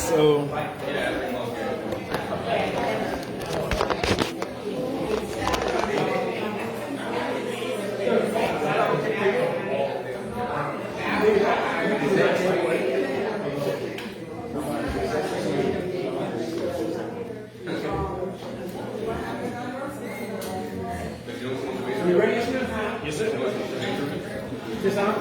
So You ready? Yes, sir. This on?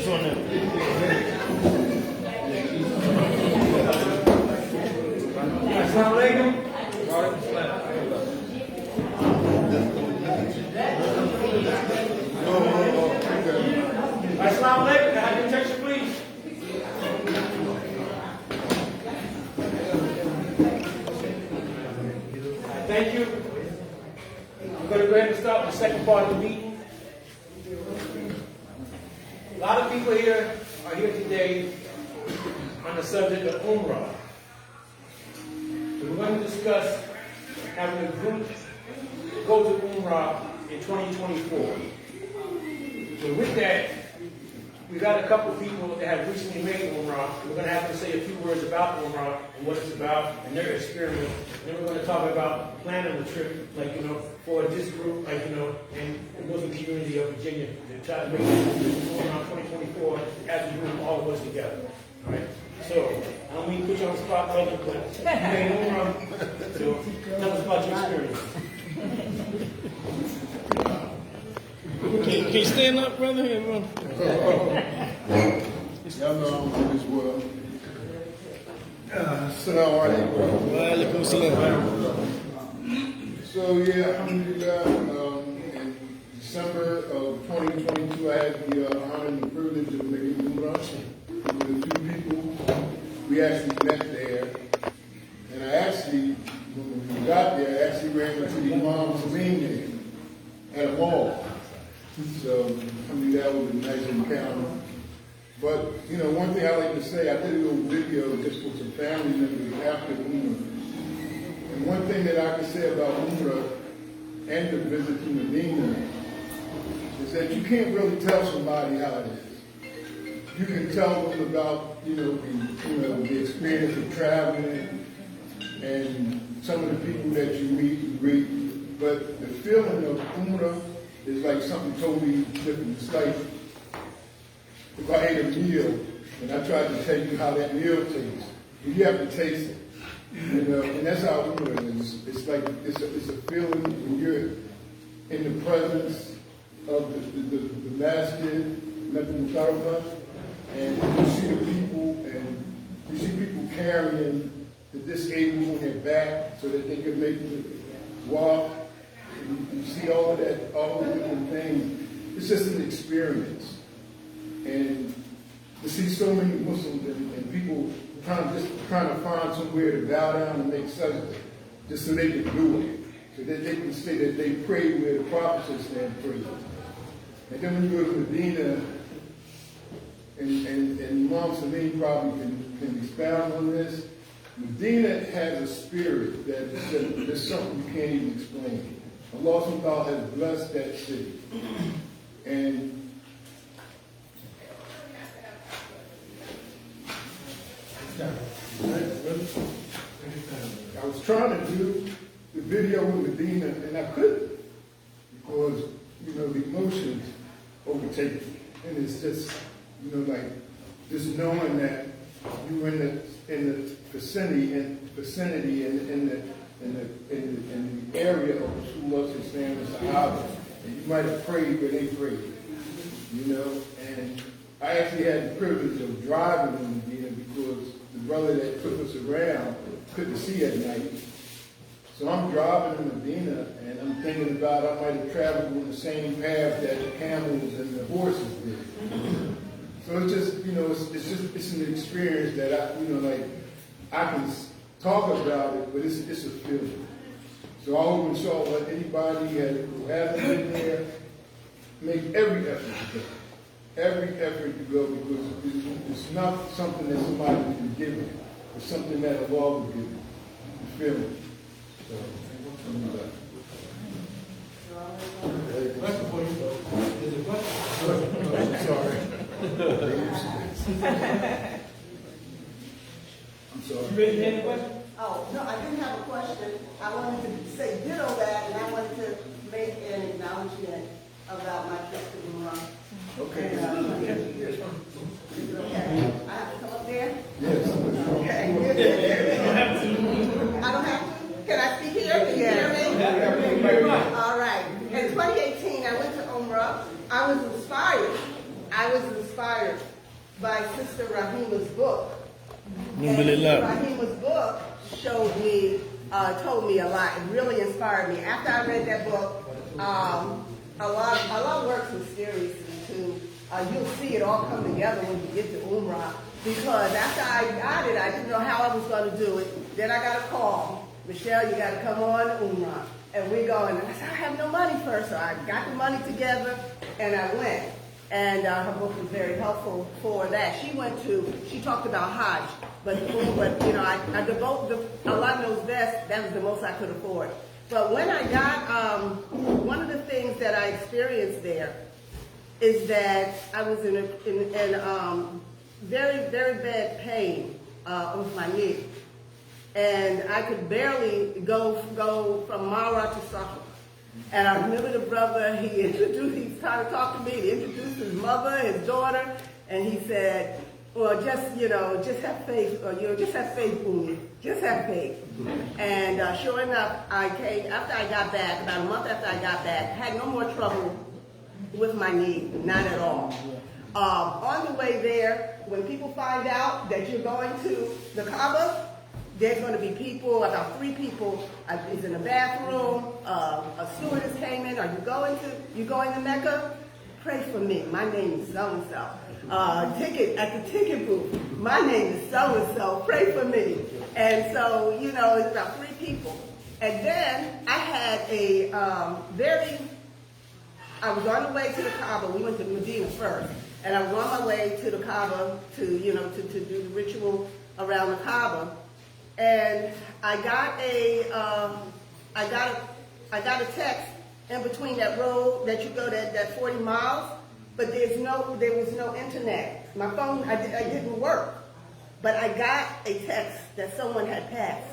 it's on there. Assalamu alaikum. Assalamu alaikum. Can I have your attention, please? Thank you. I'm going to go ahead and start with the second part of the meeting. A lot of people here are here today on the subject of Umrah. So we're going to discuss having a group go to Umrah in 2024. So with that, we got a couple of people that have recently made Umrah. We're going to have to say a few words about Umrah and what it's about and their experience. And then we're going to talk about planning the trip, like, for this group, like, in the Muslim community of Virginia, to try to make Umrah 2024 as a group, all of us together. All right? So, I don't mean to put you on the spot, brother, but you made Umrah. So, tell us about your experience. Can you stand up, brother? Here, brother. Y'all know I'm from this world. Assalamu alaikum. Wa alaikum salam. So yeah, alhamdulillah, in December of 2022, I had the honor and the privilege of making Umrah with a few people. We actually met there, and I actually, when we got there, I actually ran into the Imam Salim there at a mall. So, I mean, that was a nice encounter. But, one thing I like to say, I did a little video just with some family members after Umrah. And one thing that I can say about Umrah and the visit to Medina is that you can't really tell somebody how it is. You can tell them about, the experience of traveling and some of the people that you meet and greet. But the feeling of Umrah is like something totally different. It's like if I ate a meal and I tried to tell you how that meal tastes, you have to taste it. And that's how Umrah is. It's like it's a feeling when you're in the presence of the masjid, and you see the people, and you see people carrying the disabled on their back so that they can make the walk. You see all the different things. It's just an experience. And to see so many Muslims and people trying to find somewhere to bow down and make sajda, just so they can do it. So that they can say that they pray where the Prophet stand praying. And then when you go to Medina, and Imam Salim probably can expound on this, Medina has a spirit that is something you can't even explain. Allah subhanahu wa ta'ala has blessed that city. And I was trying to do the video with Medina and I couldn't because, the emotions overtake me. And it's just, like just knowing that you're in the vicinity and in the area of Rasulullah and Sahaba, and you might have prayed where they prayed, and I actually had the privilege of driving in Medina because the brother that took us around couldn't see at night. So I'm driving in Medina and I'm thinking about I might have traveled on the same path that the camels and the horses did. So it's just, it's an experience that I can talk about it, but it's a feeling. So I hope inshallah anybody who hasn't been there, make every effort to go. Every effort to go because it's not something that somebody can give you. It's something that Allah will give you. The feeling. So, alhamdulillah. Question for you, though. Is it question? I'm sorry. I'm sorry. You ready to answer the question? Oh, no, I didn't have a question. I wanted to say ditto that, and I wanted to make an acknowledgement about my trip to Umrah. Okay. Is it okay? I have to come up there? Yes. Okay. I don't have to? Can I speak here? Can you hear me? All right. In 2018, I went to Umrah. I was inspired. By Sister Rahima's book. And Rahima's book showed me, told me a lot. It really inspired me. After I read that book, a lot works mysteriously too. You'll see it all come together when you get to Umrah. Because after I got it, I didn't know how I was going to do it. Then I got a call. Michelle, you got to come on to Umrah. And we're going. And I said, I have no money first. So I got the money together and I went. And her book was very helpful for that. She talked about Hajj, but you know, I devote Allah knows best. That was the most I could afford. But when I got, one of the things that I experienced there is that I was in very, very bad pain with my knee, and I could barely go from Mara to Safar. And I remember the brother, he started talking to me, he introduced his mother, his daughter, and he said, well, just have faith, or just have faith, Umi, just have faith. And sure enough, I came, after I got back, about a month after I got back, had no more trouble with my knee, not at all. On the way there, when people find out that you're going to the Kaaba, there's going to be people, about 3 people, is in the bathroom, a stewardess came in, are you going to Mecca? Pray for me, my name is so-and-so. Ticket, at the ticket booth, my name is so-and-so, pray for me. And so, you know, it's about 3 people. And then I had I was on the way to the Kaaba, we went to Medina first, and I was on my way to the Kaaba to do the ritual around the Kaaba. And I got a text in between that road that you go that 40 miles, but there was no internet. My phone, I didn't work, but I got a text that someone had passed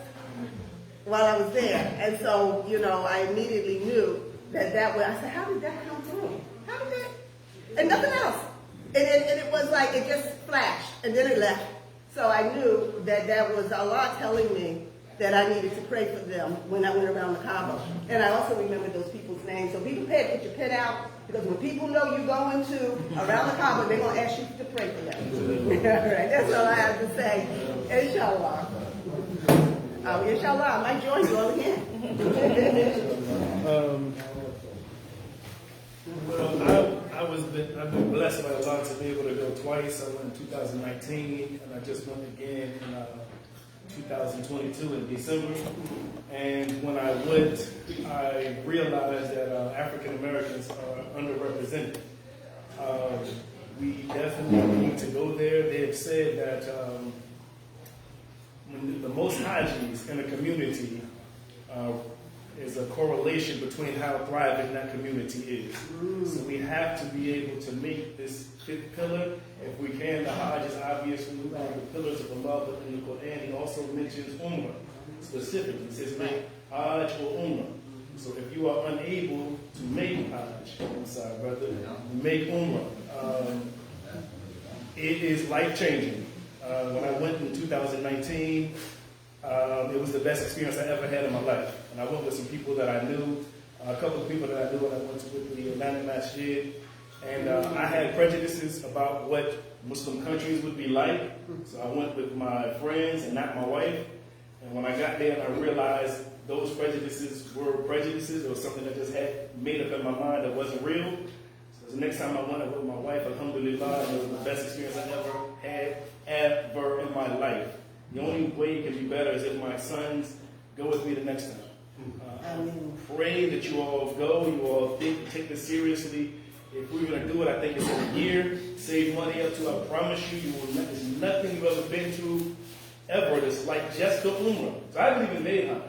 while I was there, and so I immediately knew that way. I said, how did that come through? How did that? And nothing else. And it was like it just flashed, and then it left. So I knew that was Allah telling me that I needed to pray for them when I went around the Kaaba. And I also remembered those people's names. So be prepared to get your pen out, because when people know you're going to around the Kaaba, they're going to ask you to pray for them. All right, that's all I have to say. InshaALLah. InshaAllah, I might join you all again. Well, I've been blessed by Allah to be able to go twice. I went in 2019, and I just went again in 2022 in December. And when I went, I realized that African Americans are underrepresented. We definitely need to go there. They have said that when the most Hajis in a community is a correlation between how thriving that community is. So we have to be able to make this 5th pillar. If we can, the Hajj is obviously one of the pillars of Allah, but in the Quran he also mentions Umrah specifically. He says make Hajj or Umrah. So if you are unable to make Hajj, I'm sorry brother, make Umrah. It is life-changing. When I went in 2019, it was the best experience I ever had in my life. And I went with some people that I knew, a couple of people that I knew when I went to the Atlantic Masjid. And I had prejudices about what Muslim countries would be like. So I went with my friends and not my wife. And when I got there and I realized those prejudices were prejudices, or something that just had made up in my mind that wasn't real. So the next time I went with my wife, alhamdulillah, and it was the best experience I ever had ever in my life. The only way it can be better is if my sons go with me the next time. Pray that you all go, you all take this seriously. If we're going to do it, I think it's in a year. Save money up to, I promise you, there's nothing you've ever been to ever that's like just the Umrah. So I haven't even made Hajj.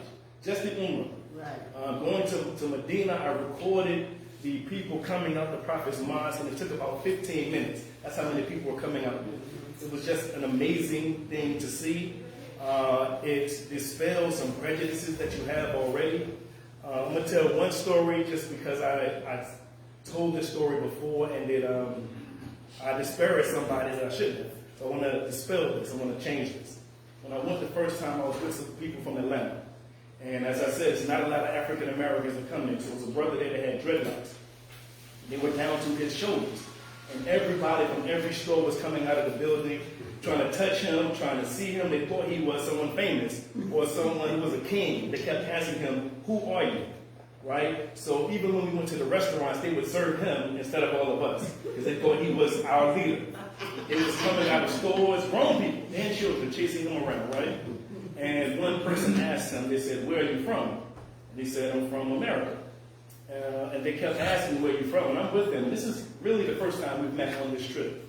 just the Umrah. Right. Going to Medina, I recorded the people coming out the Prophet's mosque, and it took about 15 minutes. That's how many people were coming out. It was just an amazing thing to see. It dispels some prejudices that you have already. I'm going to tell one story just because I told this story before, and I disparaged somebody that I shouldn't have. So I want to dispel this. I want to change this. When I went the first time, I was with some people from Atlanta. And as I said, it's not a lot of African Americans that come in. So it was a brother there that had dreadlocks. They were down to his shoulders. And everybody from every store was coming out of the building, trying to touch him, trying to see him. They thought he was someone famous or someone who was a king. They kept asking him, "Who are you?" Right? So even when we went to the restaurants, they would serve him instead of all of us because they thought he was our leader. They was coming out of stores, grown people and children chasing him around, right? And one person asked him, they said, "Where are you from?" And he said, "I'm from America." And they kept asking, "Where are you from?" And I'm with them. This is really the first time we've met on this trip.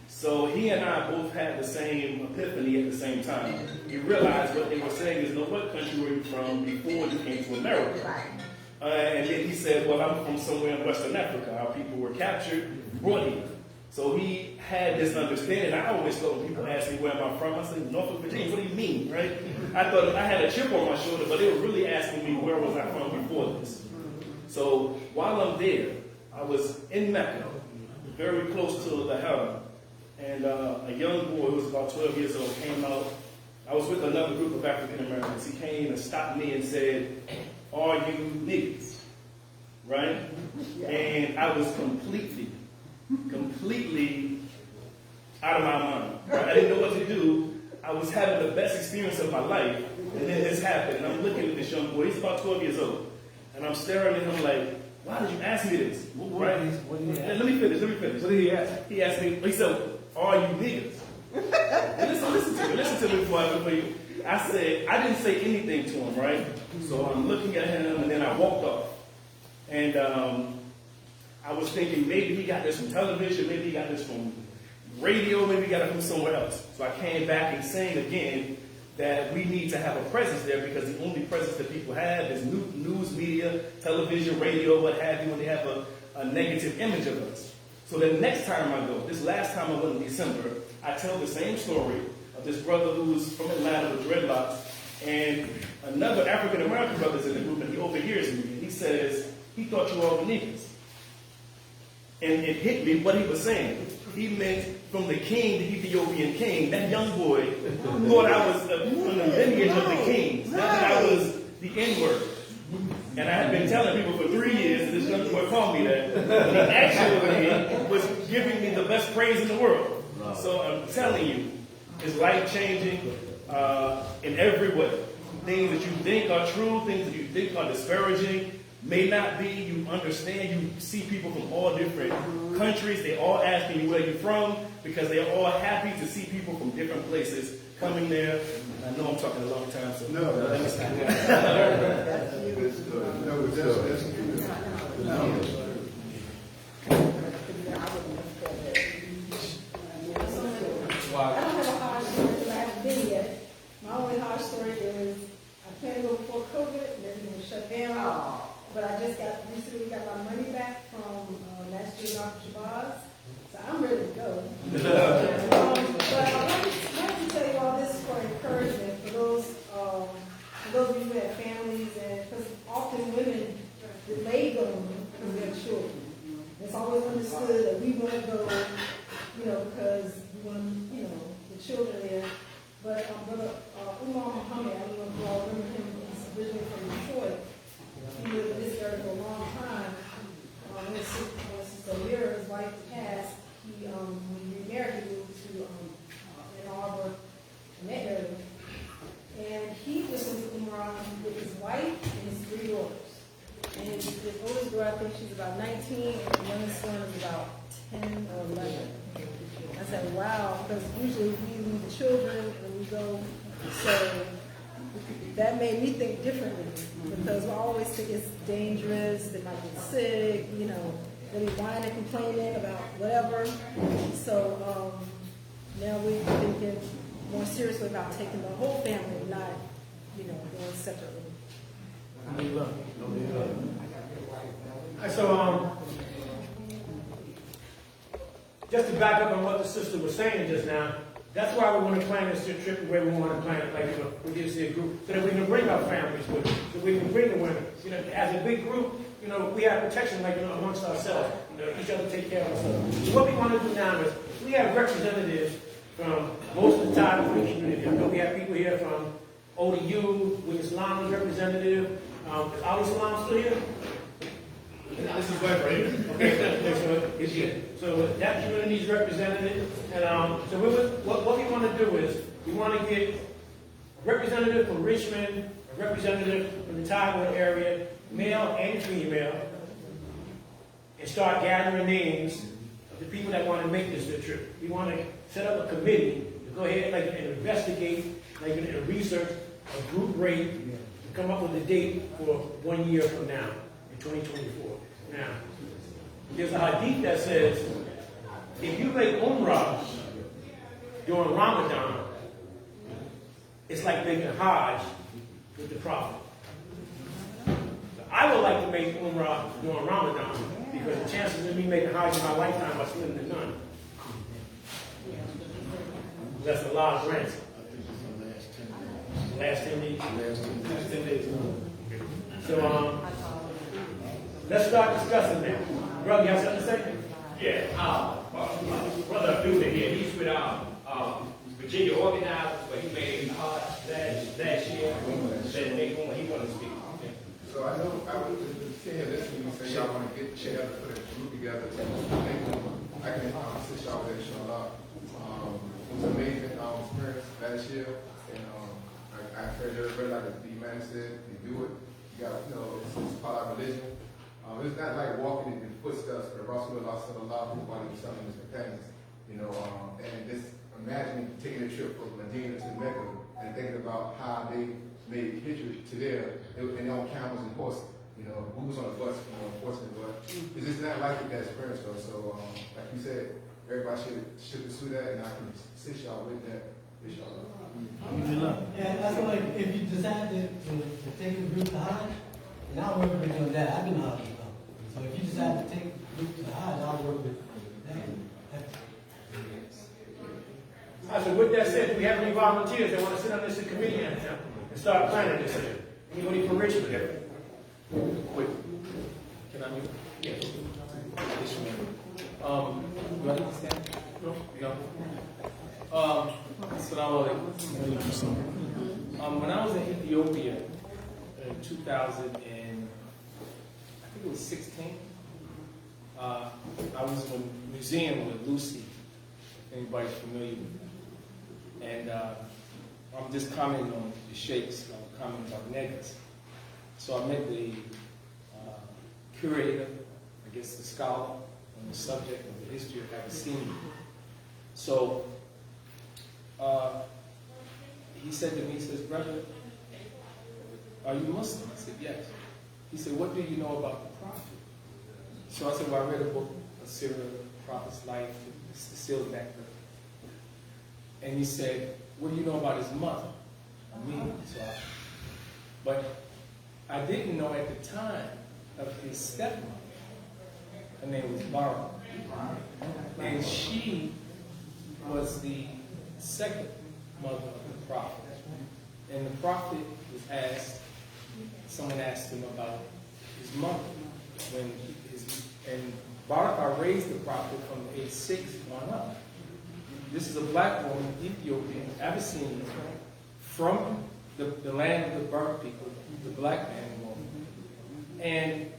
So he and I both had the same epiphany at the same time. We realized what they were saying is, "No, what country were you from before you came to America?" And then he said, "Well, I'm from somewhere in Western Africa. Our people were captured, brought here." So he had this understanding. I always thought when people ask me where am I from, I said, "Norfolk, Virginia." What do you mean, right? I thought I had a chip on my shoulder, but they were really asking me where was I from before this. So while I'm there, I was in Mecca, very close to the Haram, and a young boy who was about 12 years old came out. I was with another group of African Americans. He came and stopped me and said, "Are you niggas?" Right? And I was completely out of my mind. Right? I didn't know what to do. I was having the best experience of my life, and then this happened. And I'm looking at this young boy. He's about 12 years old. And I'm staring at him like, "Why did you ask me this?" Right? What did he ask? Let me finish. What did he ask? He asked me, he said, "Are you niggas?" Listen to me before you. I said, I didn't say anything to him, right? So I'm looking at him, and then I walked off. And I was thinking maybe he got this from television, maybe he got this from radio, maybe he got it from somewhere else. So I came back and saying again that we need to have a presence there because the only presence that people have is news media, television, radio, what have you, when they have a negative image of us. So the next time I go, this last time I went in December, I tell the same story of this brother who's from Atlanta with dreadlocks, and another African American brother's in the group, and he overhears me, and he says, "He thought you all were niggas." And it hit me what he was saying. He meant from the king, the Ethiopian king. That young boy thought I was from the lineage of the kings, not that I was the N-word. And I had been telling people for 3 years, this young boy called me that. He actually was giving me the best praise in the world. So I'm telling you, it's life-changing in every way. Things that you think are true, things that you think are disparaging, may not be. You understand, you see people from all different countries. They're all asking you where you're from because they're all happy to see people from different places coming there. I know I'm talking a long time, so No, let me stop. No, that's good. I don't have a hard story because I haven't been yet. My only hard story is I planned to go before COVID and everything was shut down. But I just recently got my money back from last year's Shabazz. So I'm ready to go. But I wanted to tell you all this for encouragement for those of you who have families, and because often women delay going because they have children. It's always understood that we want to go, because we want, the children there. But Brother Umar Muhammad, I don't know if you all remember him, he's originally from Detroit. He lived in this area for a long time. When Sister Amira, his wife, passed, when he remarried, he moved to Ann Arbor, in that area. And he just went to Umrah with his wife and his 3 daughters. And his oldest daughter, I think she's about 19, and the youngest son is about 10 or 11. I said, wow, because usually we leave the children and we go. So that made me think differently, because we always think it's dangerous, they might get sick, they'll be whining and complaining about whatever. So now we're thinking more seriously about taking the whole family, not, going separately. So, just to back up on what the sister was saying just now, that's why we want to plan this trip the way we want to plan it, like, we just see a group, so that we can bring our families with us, so we can bring the women. As a big group, we have protection, like, amongst ourselves. Each other take care of ourselves. So what we want to do now is, we have representatives from most of the time in the community. I know we have people here from ODU, with Islam's representative. Is Ali Salam still here? This is right here. Okay, so that community's represented, and so what we want to do is we want to get a representative from Richmond, a representative from the Tidewater area, male and female, and start gathering names of the people that want to make this trip. We want to set up a committee to go ahead and investigate, and research a group rate and come up with a date for 1 year from now, in 2024. Now, there's a hadith that says, if you make Umrah during Ramadan, it's like making Hajj with the Prophet. So I would like to make Umrah during Ramadan, because the chances of me making Hajj in my lifetime are slim to none. That's a lot of ransom. Last 10 days? Last 10 days. So, let's start discussing that. Brother, you have something to say? Yeah, brother Abdullah here, he's with Virginia Organizers, but he made last year. Said he wanted to speak. So I know I was saying this when you say y'all want to get together, put a group together. I can assist y'all with InshaALLAh. It was an amazing experience last year, and I encourage everybody, like the man said, you do it. You got, it's part of religion. It's not like walking in the footsteps of Rasulullah sallallahu alaihi wasallam and his companions, and just imagining taking a trip from Medina to Mecca and thinking about how they made history to there, and on camels and horses, who was on the bus, unfortunately, but it's just not like that experience though. So, like you said, everybody should pursue that, and I can assist y'all with that, inshallah. Yeah, that's like if you decide to take a group to Hajj, and I'll work with you on that. I've been Hajj. So if you decide to take a group to Hajj, I'll work with that. So with that said, do we have any volunteers that want to sit on this committee and start planning this thing? Anybody from Richmond? Wait, can I mute? Yes. Do I need to stand? No. Assalamu alaikum. When I was in Ethiopia in 2016, I was in a museum with Lucy, if anybody's familiar with it. And I'm just commenting on the sheikhs, I'm commenting about niggas. So I met the curator, I guess the scholar, on the subject of the history of Abyssinia. So he said to me, he says, brother, are you Muslim? I said, yes. He said, what do you know about the Prophet? So I said, well, I read a book, A Syria, the Prophet's Life, it's the sealed back. And he said, what do you know about his mother? But I didn't know at the time of his stepmother. Her name was Barbara. And she was the second mother of the Prophet. And the Prophet was asked, someone asked him about his mother. And Barakah raised the Prophet from age 6 on up. This is a black woman, Ethiopian, Abyssinian, from the land of the Burnt people, the black man and woman. And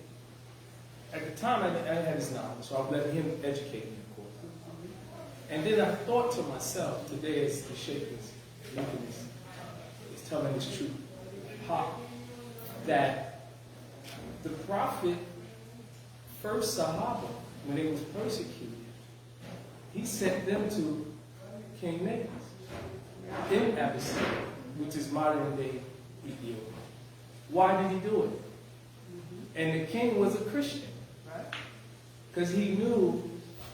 at the time, I didn't have his knowledge, so I let him educate me, of course. And then I thought to myself, today as the Sheikh is telling this truth, that the Prophet, first Sahaba, when they was persecuted, he sent them to King Negus in Abyssinia, which is modern day Ethiopia. Why did he do it? And the king was a Christian, because he knew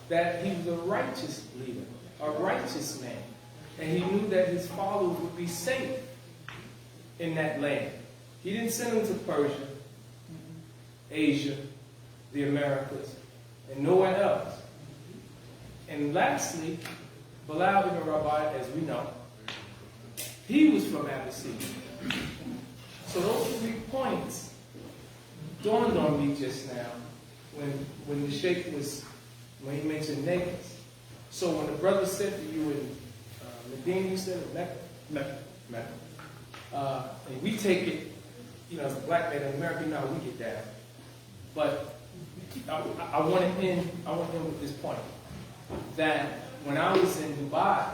that he was a righteous leader, a righteous man, and he knew that his followers would be safe in that land. He didn't send them to Persia, Asia, the Americas, and nowhere else. And lastly, Bilal ibn Rabah, as we know, he was from Abyssinia. So those 3 points dawned on me just now when the Sheikh when he mentioned niggas. So when the brother said to you in Medina, you said Mecca. And we take it, as a black man in America, we get down. But I want to end with this point, that when I was in Dubai,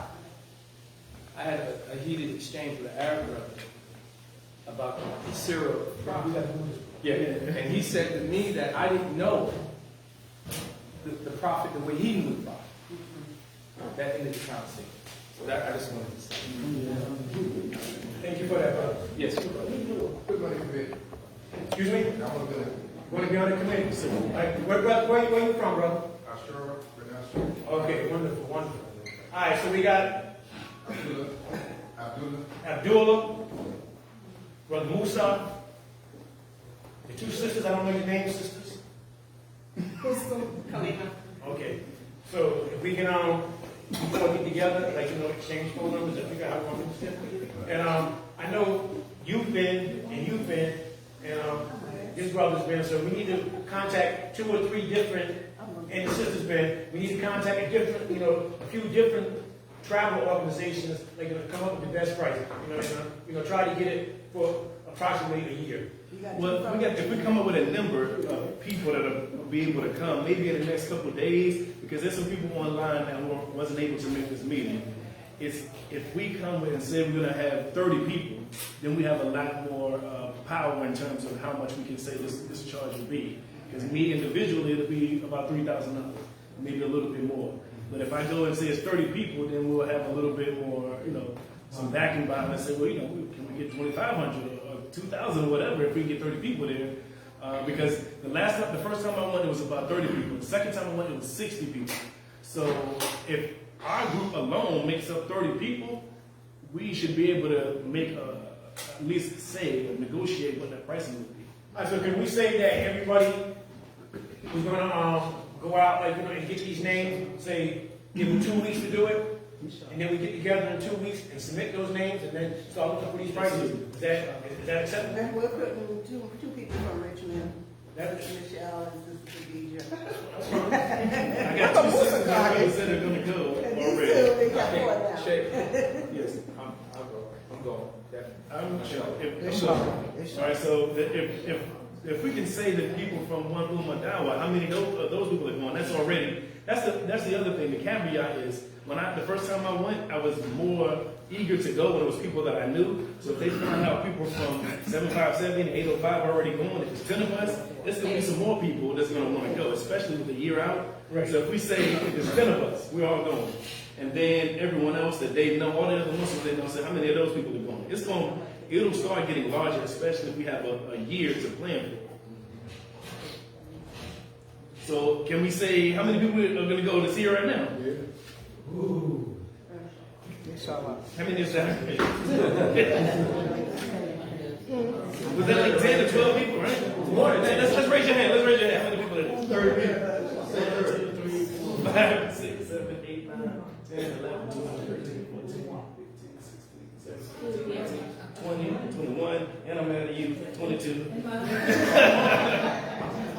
I had a heated exchange with an Arab brother about the Cyril prophet. Yeah, and he said to me that I didn't know the prophet the way he knew the prophet. That ended the conversation. So that I just wanted to say. Thank you for that, brother. Yes, sir. Quick money committee. Excuse me? I want to go. Want to be on the committee? Where you from, brother? Sure, but not sure. Okay, wonderful, wonderful. All right, so we got Abdullah. Abdullah, Brother Musa, the 2 sisters, I don't know your names, sisters. Kalima. Okay, so if we can all get together, exchange phone numbers and figure out how we want to sit. And I know you've been, and his brother's been, so we need to contact 2 or 3 different, and the sister's been, we need to contact a few different travel organizations that are going to come up with the best price. Try to get it for approximately a year. Well, if we come up with a number of people that will be able to come, maybe in the next couple of days, because there's some people online that wasn't able to make this meeting. If we come and say we're going to have 30 people, then we have a lot more power in terms of how much we can say this charge will be. Because me individually, it'll be about $3,000, maybe a little bit more. But if I go and say it's 30 people, then we'll have a little bit more, some backing behind and say, well, can we get 2,500 or 2,000 or whatever if we get 30 people there? Because the first time I went, it was about 30 people. The second time I went, it was 60 people. So if our group alone makes up 30 people, we should be able to make at least say or negotiate what that pricing would be. All right, so can we say that everybody who's going to go out, and get these names, say, give them 2 weeks to do it, and then we get together in 2 weeks and submit those names, and then start looking for these prices? Is that acceptable? And we're putting two people from Richmond. That's Michelle and Sister Deidre. I got 2 sisters that said they're going to go And these already. two, they got 4 now. Yes. I'll go. I'm going. Definitely. I'm sure. All right, so if we can say that people from 1Ummah Dawah, how many of those people are going? That's the other thing. The caveat is the first time I went, I was more eager to go when it was people that I knew. So if they find out people from 757 and 805 are already going, if it's 10 of us, there's going to be some more people that's going to want to go, especially with the year out. Right. So if we say if it's 10 of us, we're all going. And then everyone else that they know, all the other Muslims they know, say how many of those people are going. It'll start getting larger, especially if we have a year to plan for. So can we say how many people are going to go this year right now? Yeah. Ooh. How many is that? Was that like 10 to 12 people, right? More than that. Let's raise your hand. How many people are there? 30 people. 2, 3, 4, 5, 6, 7, 8, 9, 10, 11, 12, 13, 14, 15, 16, 17, 18, 20, 21, and I'm mad at you, 22.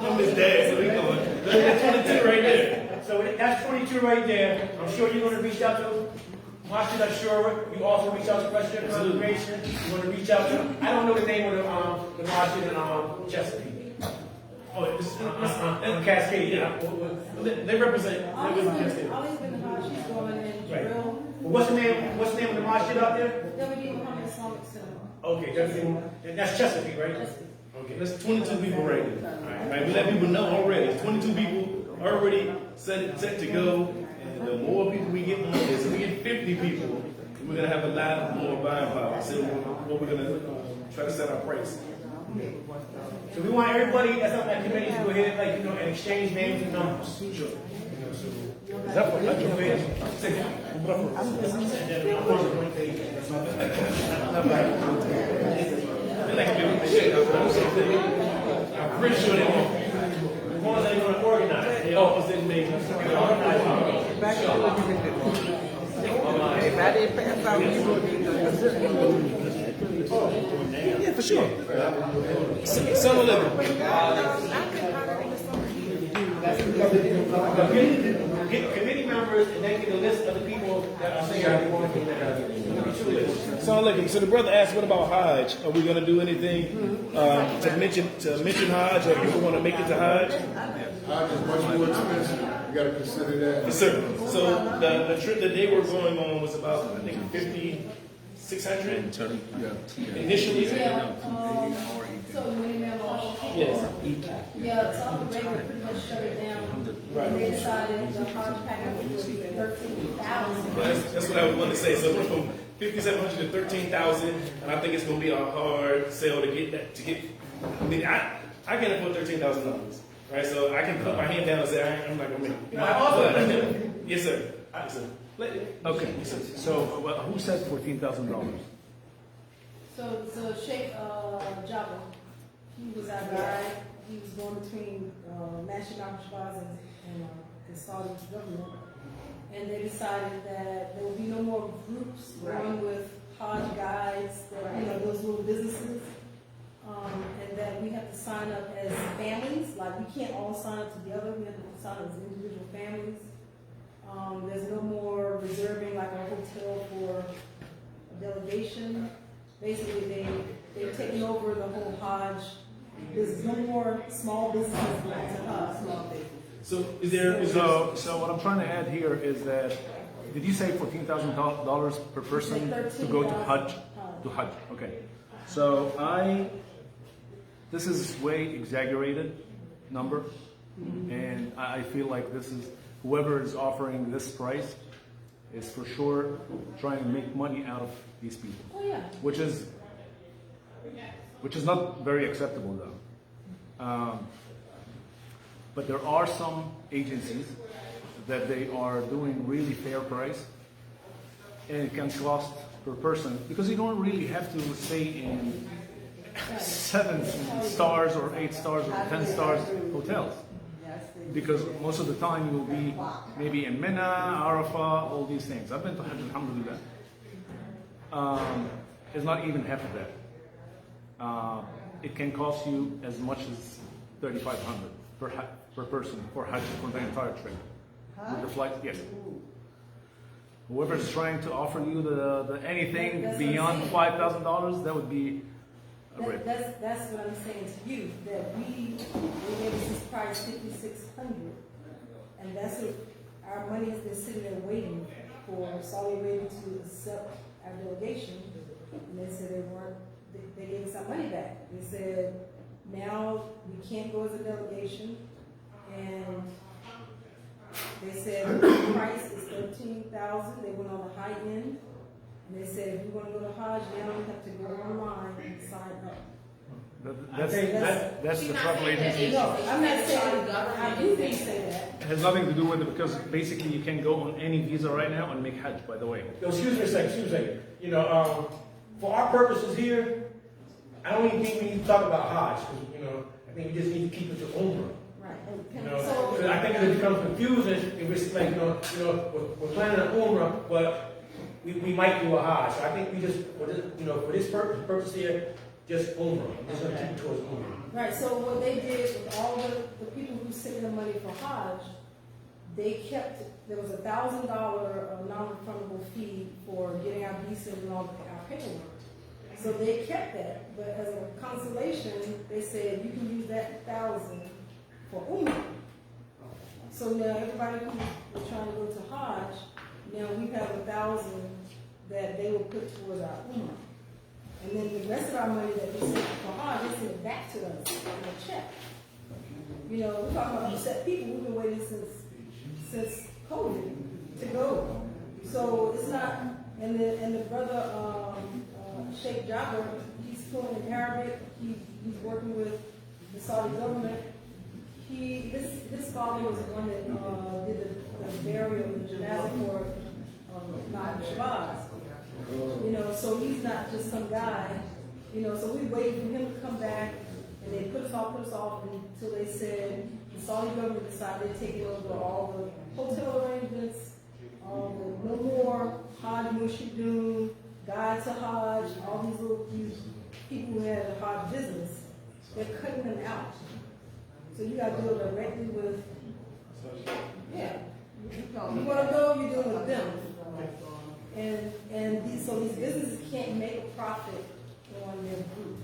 I'm his dad, so we going. That's 22 right there. So that's 22 right there. I'm sure you're going to reach out to Masjid Ashura. You also reach out to President Congregation. You want to reach out to, I don't know the name of the Masjid in Chesapeake. Oh, it's Cascade, yeah. They represent Cascade. Always been hard, she's going in Right. drill. What's the name of the Masjid out there? WD Muhammad Islamic Center. Okay, that's Chesapeake, right? Okay. That's 22 people right there. Right, we let people know already. It's 22 people already set to go. And the more people we get on this, if we get 50 people, we're going to have a lot more buying power. So what we're going to try to set our price. So we want everybody that's on that committee to go ahead, and exchange names and numbers. Sure. Is that for your page? I'm pretty sure they won't. The ones that are gonna organize, they almost didn't make it. Yeah, for sure. Some of them. Get committee members and then get a list of the people that are saying they want to get that. So the brother asked, what about Hajj? Are we going to do anything to mention Hajj, or people want to make it to Hajj? Hajj is much more expensive. You gotta consider that. Yes, sir. So the trip that they were going on was about, I think, 5,600 initially. Yeah, so when you remember, Yes. yeah, Saudi Arabia pretty much shut it down. Right. They decided the hard package would be 13,000. That's what I was going to say. So it went from 5,700 to 13,000, and I think it's going to be a hard sell to get that. I mean, I can't afford $13,000, right? So I can put my hand down and say I'm not going to make it. Yes, sir. Yes, sir. Okay, so who said $14,000? So Sheikh Jabba, he was our guide. He was going between National Shabazz and the Saudi government. And they decided that there would be no more groups going with Hajj guides, those little businesses. And that we have to sign up as families. Like, we can't all sign up together. We have to sign up as individual families. There's no more reserving like a hotel for a delegation. Basically, they've taken over the whole Hajj. There's no more small businesses like to us. So is there? So what I'm trying to add here is that, did you say $14,000 per person to go to Hajj? To Hajj, okay. So this is way exaggerated number, and I feel like this is, whoever is offering this price is for sure trying to make money out of these people. Oh yeah. Which is not very acceptable though. But there are some agencies that they are doing really fair price, and it can cost per person, because you don't really have to stay in 7 stars or 8 stars or 10 stars hotels, because most of the time you will be maybe in Mina, Arafah, all these things. I've been to Hajj, alhamdulillah. It's not even half of that. It can cost you as much as $3,500 per person for Hajj for the entire trip. With the flight, yes. Whoever's trying to offer you the anything beyond $5,000, that would be a rip. That's what I'm saying to you, that we gave us this price $5,600, and that's what our money has been sitting there waiting for Saudi Arabia to accept our delegation. And they said they gave us our money back. They said now we can't go as a delegation, and they said the price is $13,000. They went on the high end. And they said, if you want to go to Hajj, now you have to go online and sign up. That's the travel agency. No, I'm not saying, I do think say that. It has nothing to do with it, because basically you can go on any visa right now and make Hajj, by the way. Excuse me a second. For our purposes here, I don't even think we need to talk about Hajj, because, I think we just need to keep it to Umrah. Right. Because I think it becomes confusing if it's like, we're planning an Umrah, but we might do a Hajj. So I think we just, for this purpose here, just Umrah. We're just going to keep it towards Umrah. Right, so what they did with all the people who sent the money for Hajj, they kept, there was $1,000 non-refundable fee for getting our visas and all our paperwork. So they kept that, but as a consolation, they said you can use that $1,000 for Umrah. So now everybody who was trying to go to Hajj, now we have $1,000 that they will put towards our Umrah. And then the rest of our money that we sent for Hajj, they send it back to us in a check. We're talking about upset people. We've been waiting since COVID to go. So it's not, and the brother, Sheikh Jabba, he's fluent in Arabic. He's working with the Saudi government. This father was the one that did the burial, the janazah for Naib Shabazz. So he's not just some guy. You know, so we waited for him to come back, and they put us off until they said the Saudi government decided they're taking over all the hotel arrangements, no more Hajj Mushidun, Guide to Hajj, all these people who had a Hajj business, they're cutting them out. So you got to deal directly with, yeah. You want to go, you deal with them. And so these businesses can't make a profit on their group.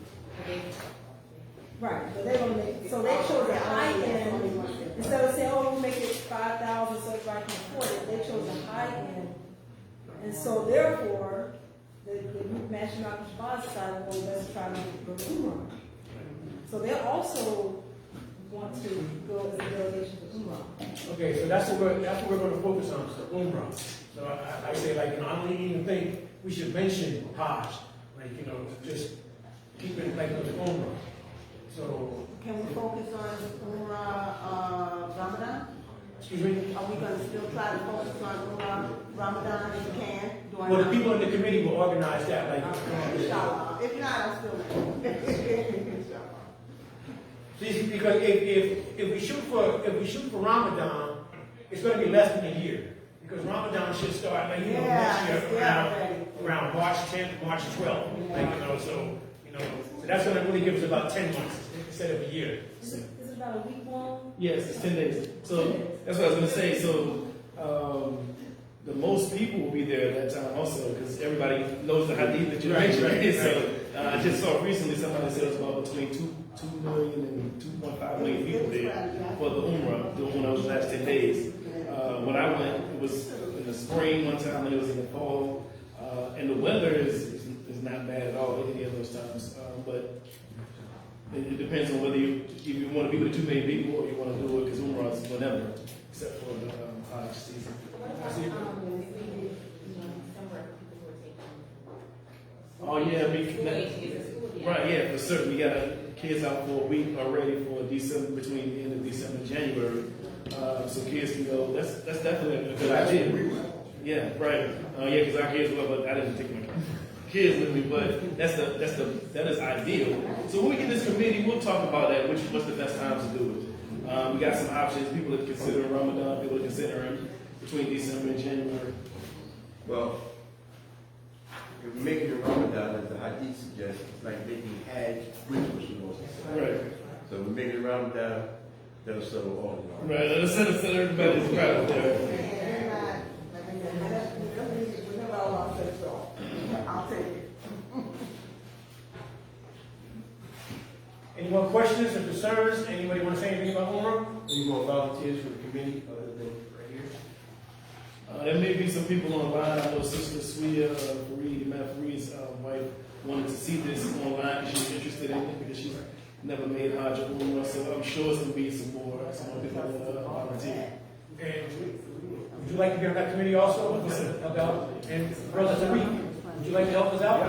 Right, but they're gonna make, so they chose the high end, instead of saying, oh, we'll make it 5,000 so everybody can afford it, they chose the high end. And so therefore, the group Matching Malcolm Shabazz decided, well, let's try to go to Umrah. So they also want to go as a delegation to Umrah. Okay, so that's what we're going to focus on, so Umrah. So I say, like, you know, I don't even think we should mention Hajj, like, you know, just keep it like with Umrah. So, Can we focus on Umrah Ramadan? excuse me? Are we going to still try to focus on Umrah Ramadan if we can? Well, the people in the committee will organize that, like, Inshallah. If not, I'm still there. see, because if we shoot for Ramadan, it's going to be less than a year. Because Ramadan should start, like, you know, next year around March 10th, March 12th. Like, you know, so that's going to really give us about 10 months instead of a year. Is it about a week long? Yes, it's 10 days. So that's what I was going to say. So the most people will be there at that time also because everybody knows the hadith that you mentioned. Right? So I just saw recently somebody said it was about between 2 million and 2.5 million people there for the Umrah during those last 10 days. When I went, it was in the spring one time and it was in the fall. And the weather is not bad at all any of those times. But it depends on whether if you want to be with 2 million people or you want to do it because Umrah is whenever, except for the Hajj season. Oh yeah, right, yeah, for certain. We got kids out for a week already for December, between the end of December and January. So kids can go. That's definitely a good idea. Yeah, right. Yeah, because our kids were, but I didn't take my kids with me. But that is ideal. So when we get this committee, we'll talk about that. What's the best time to do it? We got some options. People are considering Ramadan. People are considering between December and January. Well, if we make it a Ramadan, as the hadith suggests, it's like making Hajj rituals. Right. So we make it Ramadan, that'll settle all of it. Right. That'll settle everybody's crowd there. I'll take it. Any more questions or concerns? Anybody want to say anything about Umrah? Any more volunteers for the committee other than right here? There may be some people online. I know Sister Sweetia Fareed, Imam Fareed's wife, wanted to see this online because she's interested in it because she's never made Hajj or Umrah. So I'm sure it's going to be some more people volunteer. And would you like to be on that committee also? About, and Brother Tariq, would you like to help us out?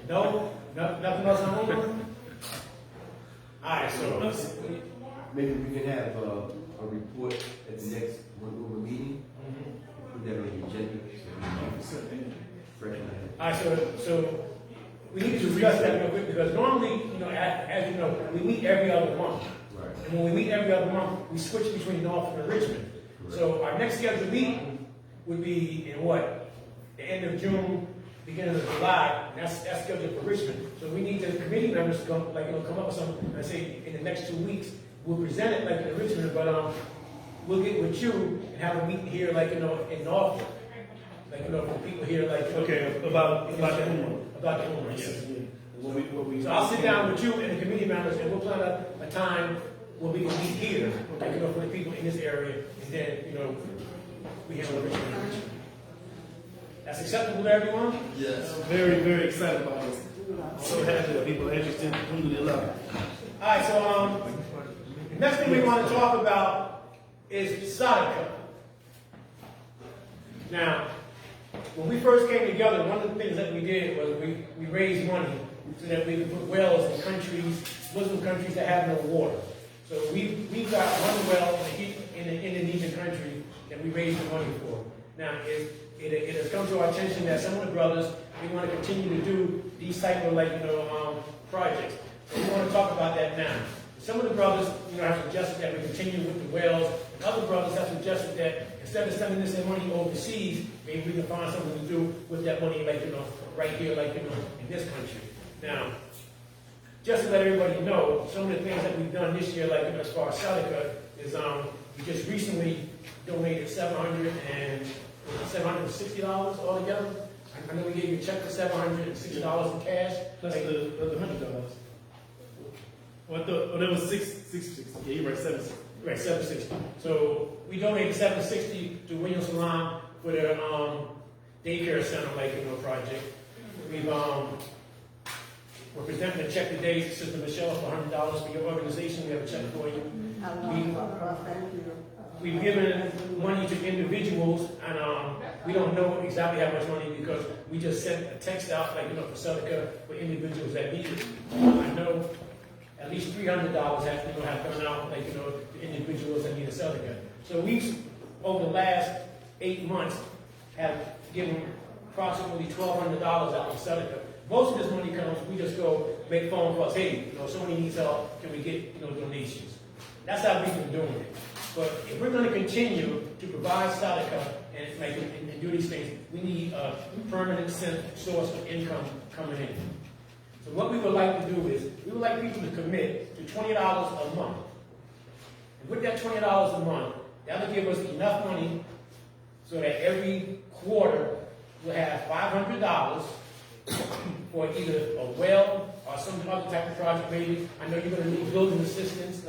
No? Nothing else on Umrah? Alright, so Maybe we can have a report at the next Umrah meeting. Put that on the agenda. Fresh on that. Alright, so we need to discuss that real quick because normally, you know, as you know, we meet every other month. Right. And when we meet every other month, we switch between Norfolk and Richmond. So our next scheduled meeting would be in what? The end of June, beginning of July, and that's scheduled for Richmond. So we need the committee members to come up with something, and say in the next 2 weeks, we'll present it like in Richmond, but we'll get with you and have a meeting here like, you know, in Norfolk. Like, you know, for people here like, Okay, about the Umrah. About the Umrah, yes. What So I'll sit down with you and the committee members and we'll plan a time where we can meet here, like, you know, for the people in this area, and then, you know, we handle Richmond. That's acceptable to everyone? Yes. Very, very excited about this. So happy that people are interested. Alhamdulillah. Alright, so the next thing we want to talk about is Sadaqah. Now, when we first came together, one of the things that we did was we raised money so that we can put wells in countries, Muslim countries that have no water. So we've got one well in the Indonesian country that we raised the money for. Now, it has come to our attention that some of the brothers, we want to continue to do these type of projects. So we want to talk about that now. Some of the brothers, have suggested that we continue with the wells, and other brothers have suggested that instead of sending this money overseas, maybe we can find something to do with that money, right here, in this country. Now, just to let everybody know, some of the things that we've done this year, as far as Sadaqah, is we just recently donated $760 altogether. I know we gave you a check for $760 in cash. Plus the $100. Well, that was 660. Yeah, you're right, 760. Right, 760. So we donated 760 to William Salam for their daycare center, project. We're presenting a check today to Sister Michelle for $100 for your organization. We have a check for you. Thank you. We've given money to individuals, and we don't know exactly how much money because we just sent a text out, for Sadaqah for individuals that need it. I know at least $300 have gone out, to individuals that need a Sadaqah. So we've, over the last 8 months, have given approximately $1,200 out for Sadaqah. Most of this money comes, we just go make phone calls. Hey, somebody needs help. Can we get, donations? That's how we've been doing it. But if we're going to continue to provide Sadaqah and do these things, we need a permanent source of income coming in. So what we would like to do is, we would like people to commit to $20 a month. And with that $20 a month, that will give us enough money so that every quarter we'll have $500 for either a well or some other type of project. Maybe I know you're going to need building assistance,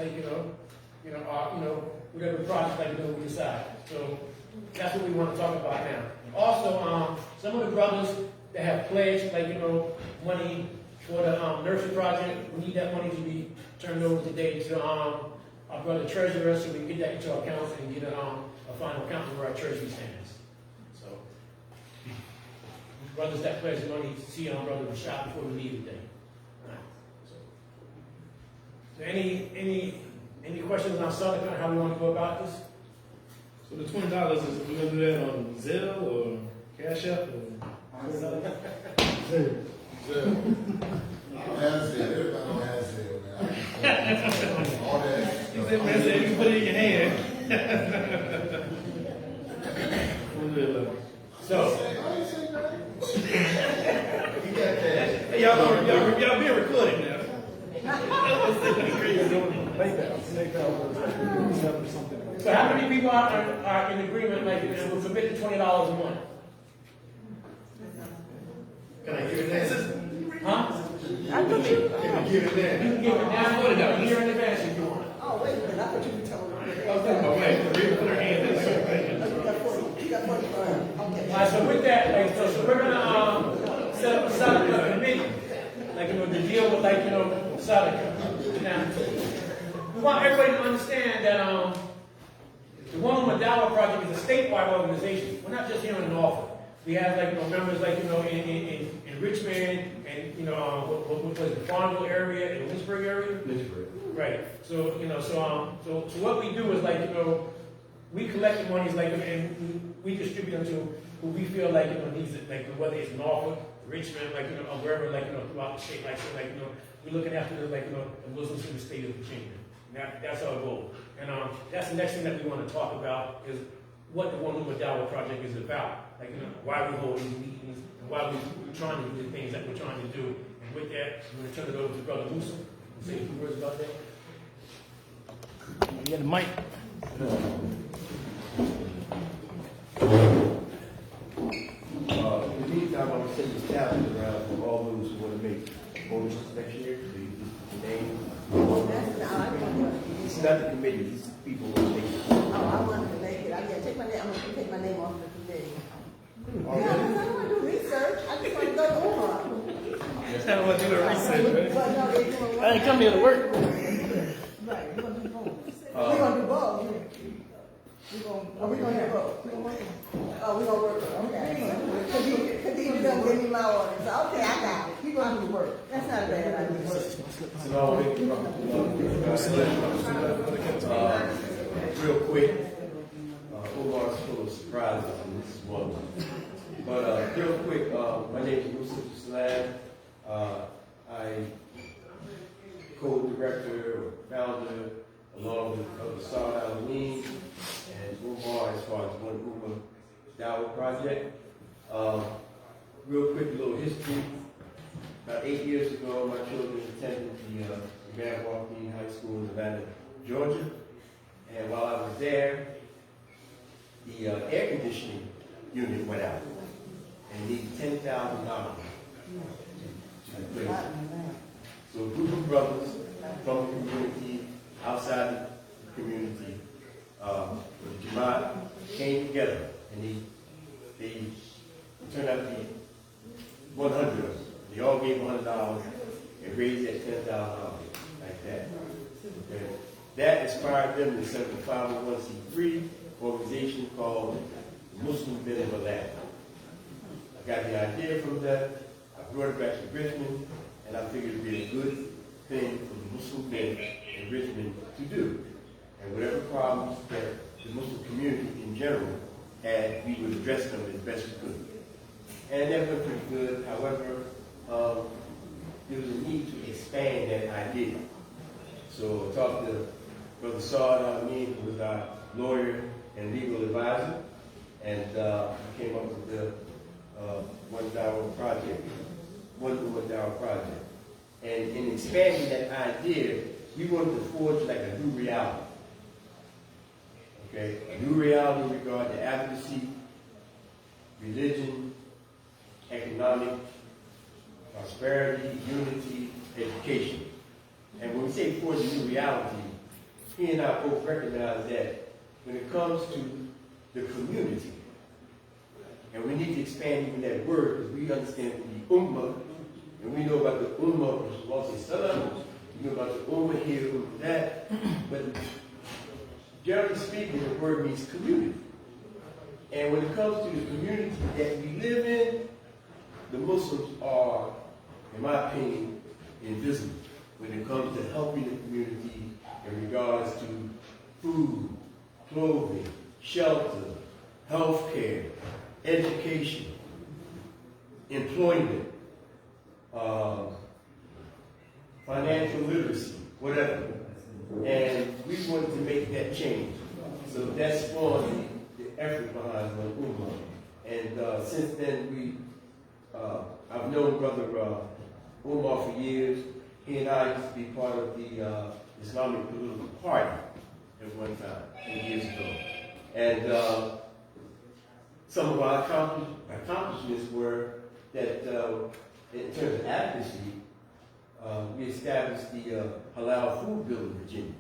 whatever project we decide. So that's what we want to talk about now. Also, some of the brothers that have pledged, money for the nursery project, we need that money to be turned over today to our brother treasurer, so we can get that into our accounts and get a final count of where our treasury stands. So, brothers that pledge money, see our brother Rashad before we leave today. All right. So any questions on Sadaqah, how we want to go about this? So the $20 is we gonna do that on Zelle or Cash App or Zelle. Everybody has Zelle, man. All that. You said, man, you can put it in your hand. So, Hey, y'all being recorded now. So how many people are in agreement, and will commit to $20 a month? Can I hear that? Huh? I thought you. Can I give it that? You can give it now, put it up here in advance if you want. Oh, wait a minute. I thought you were telling me. Oh, wait, put her hand in there. You got 40. Okay. All right, so with that, so we're gonna set up a Sadaqah committee, to deal with Sadaqah. Now, we want everybody to understand that the 1Ummah Dawah project is a statewide organization. We're not just here in Norfolk. We have members in Richmond and what was the Farmville area, in the Lynchburg area. Lynchburg. Right. So so what we do is we collect the monies and we distribute them to who we feel needs it, whether it's Norfolk, Richmond, or wherever throughout the state. We're looking after the Muslims in the state of Virginia. That's our goal. And that's the next thing that we want to talk about is what the 1Ummah Dawah project is about. Why we hold these meetings and why we're trying to do the things that we're trying to do. And with that, I'm going to turn it over to Brother Musa and say a few words about that. You got the mic. In the meantime, I'm going to send this tablet around for all those who want to make ownership next year. So you just name. It's not the committee, it's the people who make it. Oh, I wanted to make it. I'm going to take my name off the committee. Yeah, I don't want to do research. I just want to go to Umrah. I don't want to do the research, But no, they're doing one. I ain't come here to work. Right, we're going to do both. We're going to do both. We're going to do both. Oh, we're going to work. Okay. Could He gonna give me my orders. Okay, I got it. He gonna do the work. That's not a bad idea. Real quick, Omar's full of surprises, and this is one of them. But real quick, my name is Musa Salam. I co-director or founder along with Saad Al-Amin and Umar as far as 1Ummah Dawah project. Real quick, a little history. About 8 years ago, my children attended the Grand Walking High School in Atlanta, Georgia. And while I was there, the air conditioning unit went out and needed $10,000 to replace it. So a group of brothers from the community, outside the community, with Jamaat, came together and they turned out to be 100 of them. They all gave $100 and raised that $10,000 like that. Okay. That inspired them to set up a 501c3 organization called Muslim Benefit. I got the idea from that. I brought it back to Richmond, and I figured it'd be a good thing for the Muslim men in Richmond to do. And whatever problems that the Muslim community in general had, we would address them as best we could. And that went pretty good. However, there was a need to expand that idea. So I talked to Brother Saad Al-Amin, who was our lawyer and legal advisor, and we came up with the One Dawah project, One Dawah project. And in expanding that idea, we wanted to forge like a new reality. Okay, a new reality in regard to advocacy, religion, economic, prosperity, unity, education. And when we say forge a new reality, he and I both recognize that when it comes to the community, and we need to expand even that word because we understand the Ummah, and we know about the Ummah, which is also Salam, we know about the Ummah here, Ummah that, but generally speaking, the word means community. And when it comes to the community that we live in, the Muslims are, in my opinion, invisible when it comes to helping the community in regards to food, clothing, shelter, health care, education, employment, financial literacy, whatever. And we wanted to make that change. So that spawned the effort behind 1Ummah. And since then, I've known Brother Umar for years. He and I used to be part of the Islamic political party at one time, 8 years ago. And some of our accomplishments were that in terms of advocacy, we established the Halal Food Bill in Virginia.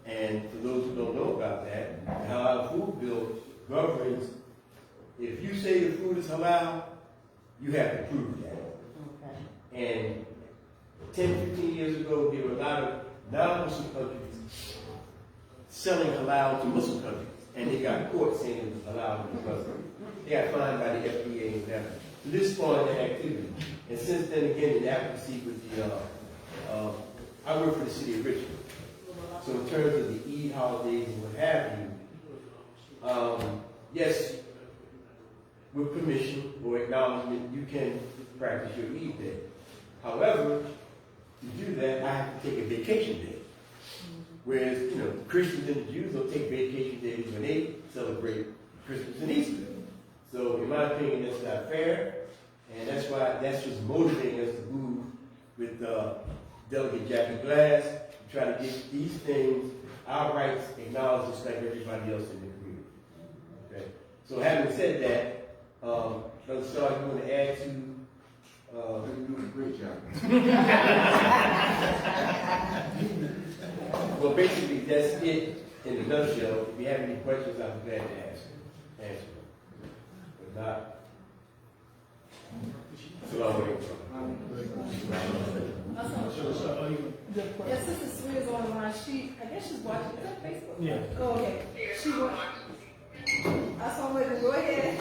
And for those who don't know about that, the Halal Food Bill governs, if you say the food is halal, you have to prove that. Okay. And 10, 15 years ago, there were a lot of non-Muslim countries selling halal to Muslim countries. And they got caught saying it was halal because they got fined by the FDA and whatever. So this spawned that activity. And since then, again, in advocacy with the, I work for the city of Richmond. So in terms of the Eid holidays and what have you, yes, with permission or acknowledgement, you can practice your Eid day. However, to do that, I have to take a vacation day. Whereas, you know, Christians and the Jews don't take vacation days when they celebrate Christmas and Easter. So in my opinion, that's not fair. And that's why, that's just motivating us to move with Delegate Jackie Glass, to try to get these things, our rights, acknowledged just like everybody else in the community. Okay? So having said that, Brother Starr, you want to add to? You're doing a great job. Well, basically, that's it in a nutshell. If you have any questions, I'm glad to answer them. If not, Yes, Sister Sue is on the line. I guess she's watching. Is that Facebook? Yeah. Oh, okay. She went. I saw her. Go ahead.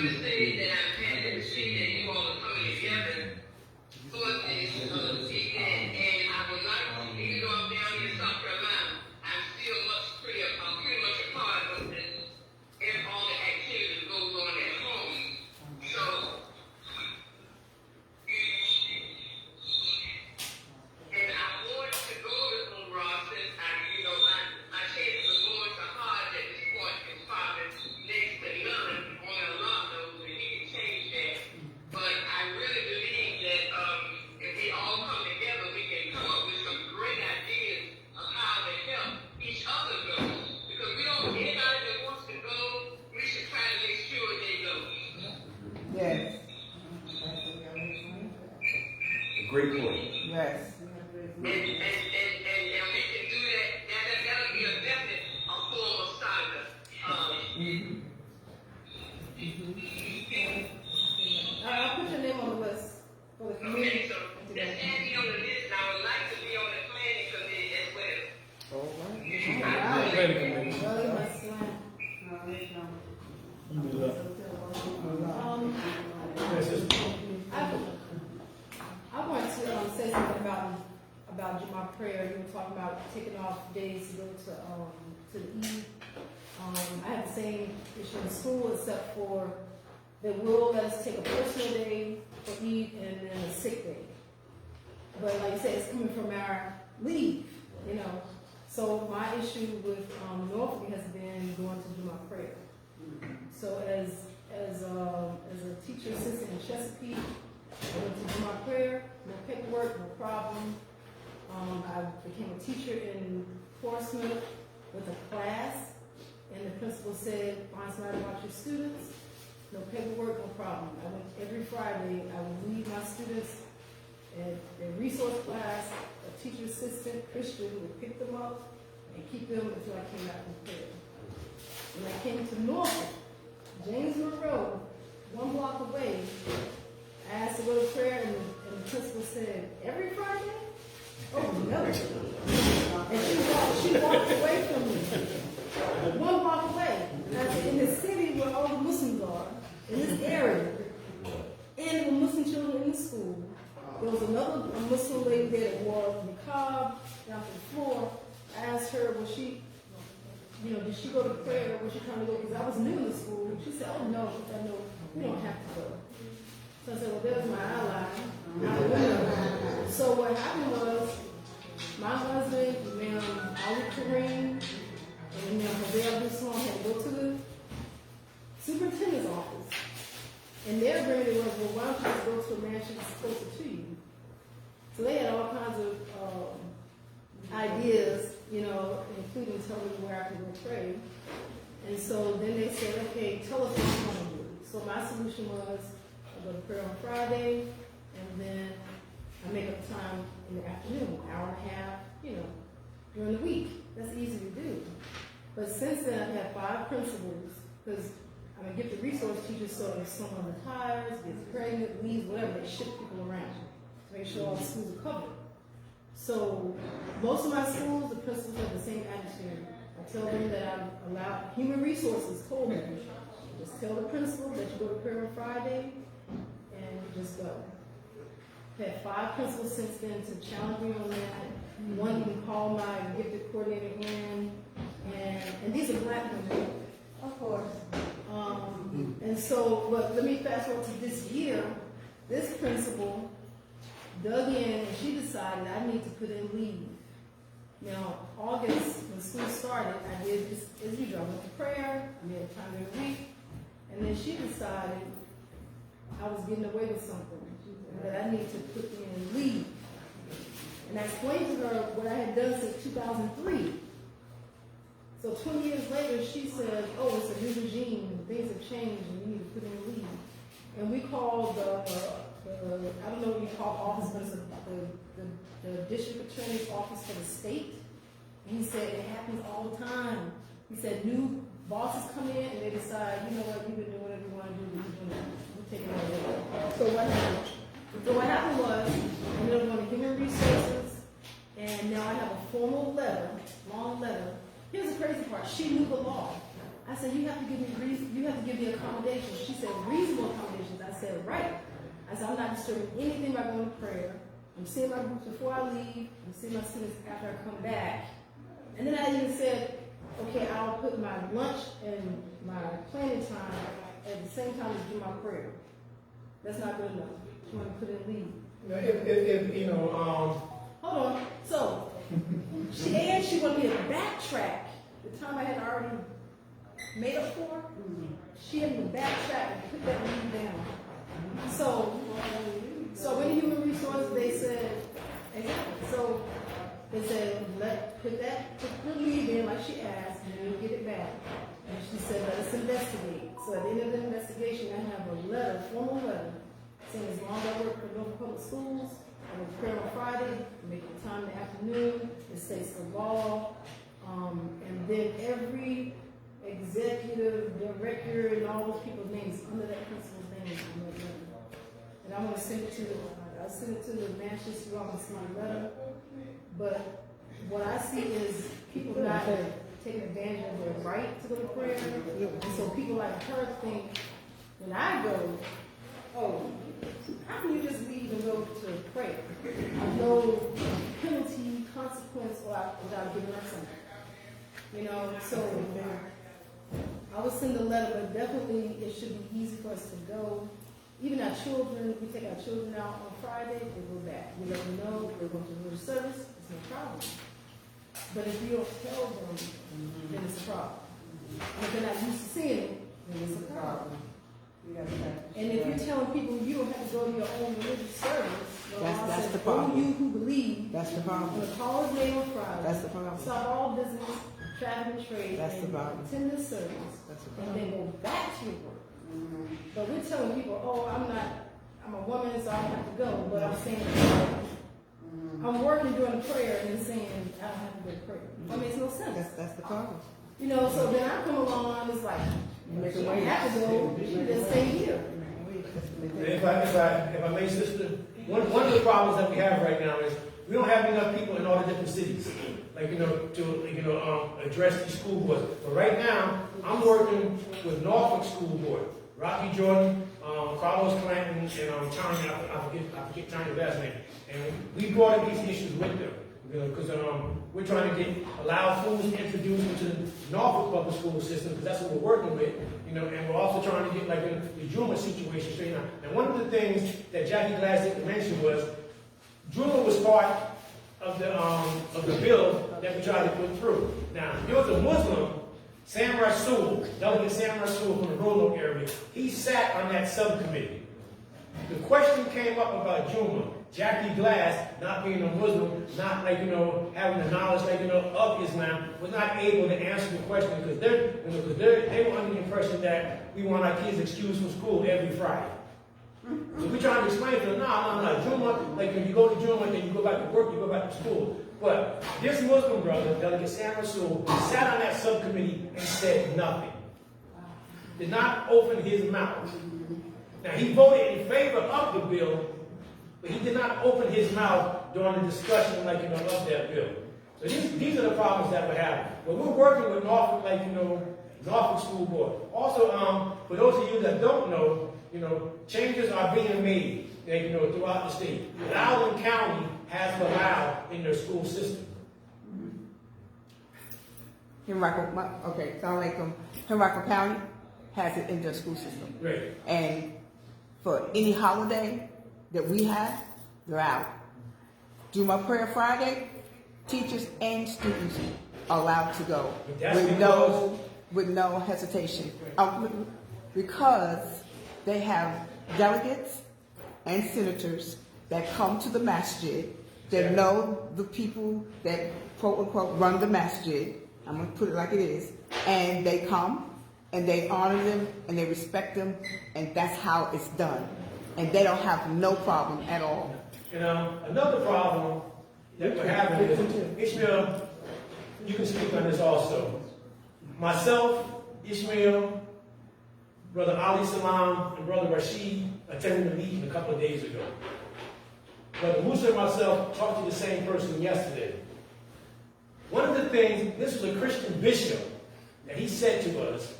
to say that I'm happy to see that you all are coming together for this event, and I would like to, even though I'm down in South Carolina, I'm still pretty much a part of this, and all the activity that goes on at home. So, and I want to go to Umrah since my chances of going to Hajj at this point is probably next to none. Only Allah knows, and He can change that. But I really believe that if we all come together, we can come up with some great ideas of how to help each other go. Because anybody that wants to go, we should try to make sure they go. Yes. Great point. Yes. And we can do that. That'll be a definite form of saga. I'll put your name on the list for the committee. Okay, so that's adding on the list, and I would like to be on the planning committee as well. Well, you must slam. I want to say something about Juma prayer. You were talking about taking off days to go to the Eid. I have the same issue in school, except for they will let us take a personal day for Eid and then a sick day. But like I said, it's coming from our leave, you know. So my issue with Norfolk has been going to Juma prayer. So as a teacher assistant in Chesapeake, I went to Juma prayer, no paperwork, no problem. I became a teacher in Portsmouth with a class, and the principal said, find somebody to watch your students. No paperwork, no problem. I went every Friday. I would leave my students at their resource class. A teacher assistant, Christian, would pick them up and keep them until I came out from prayer. When I came to Norfolk, James Monroe, 1 block away, I asked to go to prayer, and the principal said, every Friday? Oh, no. And she walked away from me. 1 block away. And I said, in the city where all the Muslims are, in this area, and there were Muslim children in the school, there was another Muslim lady there that wore niqab down to the floor. I asked her, was she, did she go to prayer, or was she trying to go? Because I was new in the school. She said, oh, no. She said, no, we don't have to go. So I said, well, there's my ally. So what happened was, my husband, Imam Ali Kareem, and Jose Abdul had to go to the superintendent's office. And their agreement was, well, why don't you just go to a mansion that's closer to you? So they had all kinds of ideas, including telling me where I could go pray. And so then they said, okay, tell us what you want to do. So my solution was, I go to prayer on Friday, and then I make up time in the afternoon, hour and a half, during the week. That's easy to do. But since then, I've had 5 principals, because I'm a gifted resource teacher, so if someone retires, gets pregnant, leaves, whatever, they shift people around to make sure all the schools are covered. So most of my schools, the principals have the same attitude. I tell them that I allow human resources, told me, just tell the principal that you go to prayer on Friday, and you just go. I've had 5 principals since then to challenge me on that. One even called my gifted coordinator in, and these are black women. Of course. And so, but let me fast forward to this year. This principal dug in, and she decided I need to put in leave. Now, August, when school started, I did this as usual. I went to prayer, I made a time during the week, and then she decided I was getting away with something, that I needed to put in leave. And I explained to her what I had done since 2003. So 20 years later, she said, oh, it's a new regime, and things have changed, and you need to put in leave. And we called I don't know what you call office, but it's the district attorney's office for the state. And he said, it happens all the time. He said, new bosses come in, and they decide, you know what, you've been doing whatever you want to do, we're taking it away. So what happened was, I ended up going to human resources, and now I have a formal letter, long letter. Here's the crazy part. She knew the law. I said, you have to give me accommodations. She said, reasonable accommodations. I said, right. I said, I'm not disturbing anything by going to prayer. I'm seeing my groups before I leave. I'm seeing my students after I come back. And then I even said, okay, I'll put my lunch and my planning time at the same time as do my prayer. That's not good enough. You want to put in leave. Hold on. So, she wanted me to backtrack the time I had already made up for. She had me to backtrack and put that leave down. So when Human Resources, they said, exactly. So they said, put the leave in like she asked, and then we'll get it back. And she said, let us investigate. So at the end of the investigation, I have a letter, formal letter, saying as long as I work for Norfolk Public Schools, I will prayer on Friday, make the time in the afternoon, it states the law, and then every executive, director, and all those people's names under that principal's name on that letter. And I want to send it to the Manchester Office, my letter. But what I see is people not taking advantage of their right to go to prayer. And so people like her think, when I go, oh, how can you just leave and go to prayer? No penalty, consequence, without giving up something. You know, so I would send a letter, but definitely it should be easy for us to go. Even our children, we take our children out on Friday, they go back. We let them know we're going to do the service, it's no problem. But if you don't tell them, then it's a problem. And if they're not used to seeing it, then it's a problem. And if you're telling people you don't have to go to your own religious service, that's the problem. Only you who believe. That's the problem. I'm going to call his name on Friday. That's the problem. Stop all business, traffic and trade. That's the problem. Attend this service. That's the and problem. then go back to your work. But we're telling people, oh, I'm a woman, so I don't have to go. But I'm saying, I'm working during prayer and then saying, I don't have to go to prayer. That makes no sense. That's the problem. You know, so then I come along, it's like, you don't have to go, you just stay here. If I may, sister, one of the problems that we have right now is we don't have enough people in all the different cities, to address these school boards. But right now, I'm working with Norfolk School Board, Rocky Jordan, Carlos Clanton, and Tanya. I forget Tanya's last name. And we brought up these issues with them. Because we're trying to allow foods introduced into the Norfolk public school system, because that's what we're working with, and we're also trying to get the Juma situation straightened out. And one of the things that Jackie Glass didn't mention was Juma was part of the bill that we tried to put through. Now, there was a Muslim, Sam Rasul, Delegate Sam Rasul from the Roanoke area. He sat on that subcommittee. The question came up about Juma. Jackie Glass, not being a Muslim, not having the knowledge of Islam, was not able to answer the question because they were under the impression that we want our kids excused from school every Friday. So we're trying to explain to them, no, Juma, when you go to Juma, then you go back to work, you go back to school. But this Muslim brother, Delegate Sam Rasul, sat on that subcommittee and said nothing. Did not open his mouth. Now he voted in favor of the bill, but he did not open his mouth during the discussion, of that bill. So these are the problems that we're having. But we're working with Norfolk, Norfolk School Board. Also, for those of you that don't know, changes are being made, throughout the state. Loudoun County has allowed in their school system. Henrico County has it in their school system. Right. And for any holiday that we have, they're out. Do my prayer Friday, teachers and students are allowed to go with no hesitation. Because they have delegates and senators that come to the masjid, that know the people that quote unquote run the masjid. I'm going to put it like it is. And they come and they honor them and they respect them, and that's how it's done. And they don't have no problem at all. Another problem that we're having is, Ishmael, you can speak on this also. Myself, Ishmael, Brother Ali Salam, and Brother Rashid attended the meeting a couple of days ago. Brother Musa and myself talked to the same person yesterday. One of the things, this was a Christian bishop, that he said to us,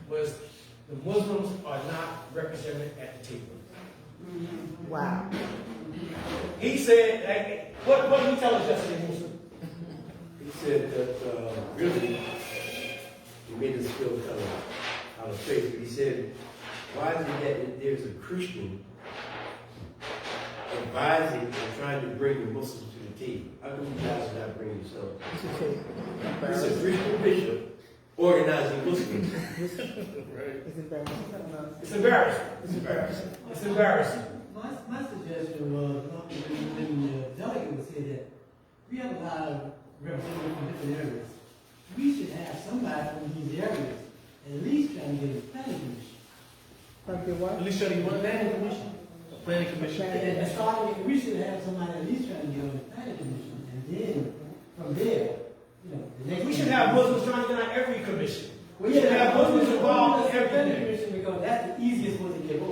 was the Muslims are not represented at the table. Wow. He said, like, what did he tell us yesterday, Musa? He said that really, he made us feel kind of out of faith, but he said, why is it that there's a Christian advising and trying to bring the Muslims to the table? How come you guys are not bringing yourself? It's a Christian bishop organizing Muslims. It's embarrassing. It's embarrassing. It's embarrassing. It's embarrassing. My suggestion was, when the delegate was here, that we have a lot of representatives from different areas. We should have somebody from these areas at least trying to get a planning commission. At least show you one planning commission. Planning commission. And starting, we should have somebody at least trying to get on the planning commission. And then, from there, you know, the next We should have Muslims trying to get on every commission. We should Yeah, have Muslims involved in planning everything. commission, because that's the easiest one to get on.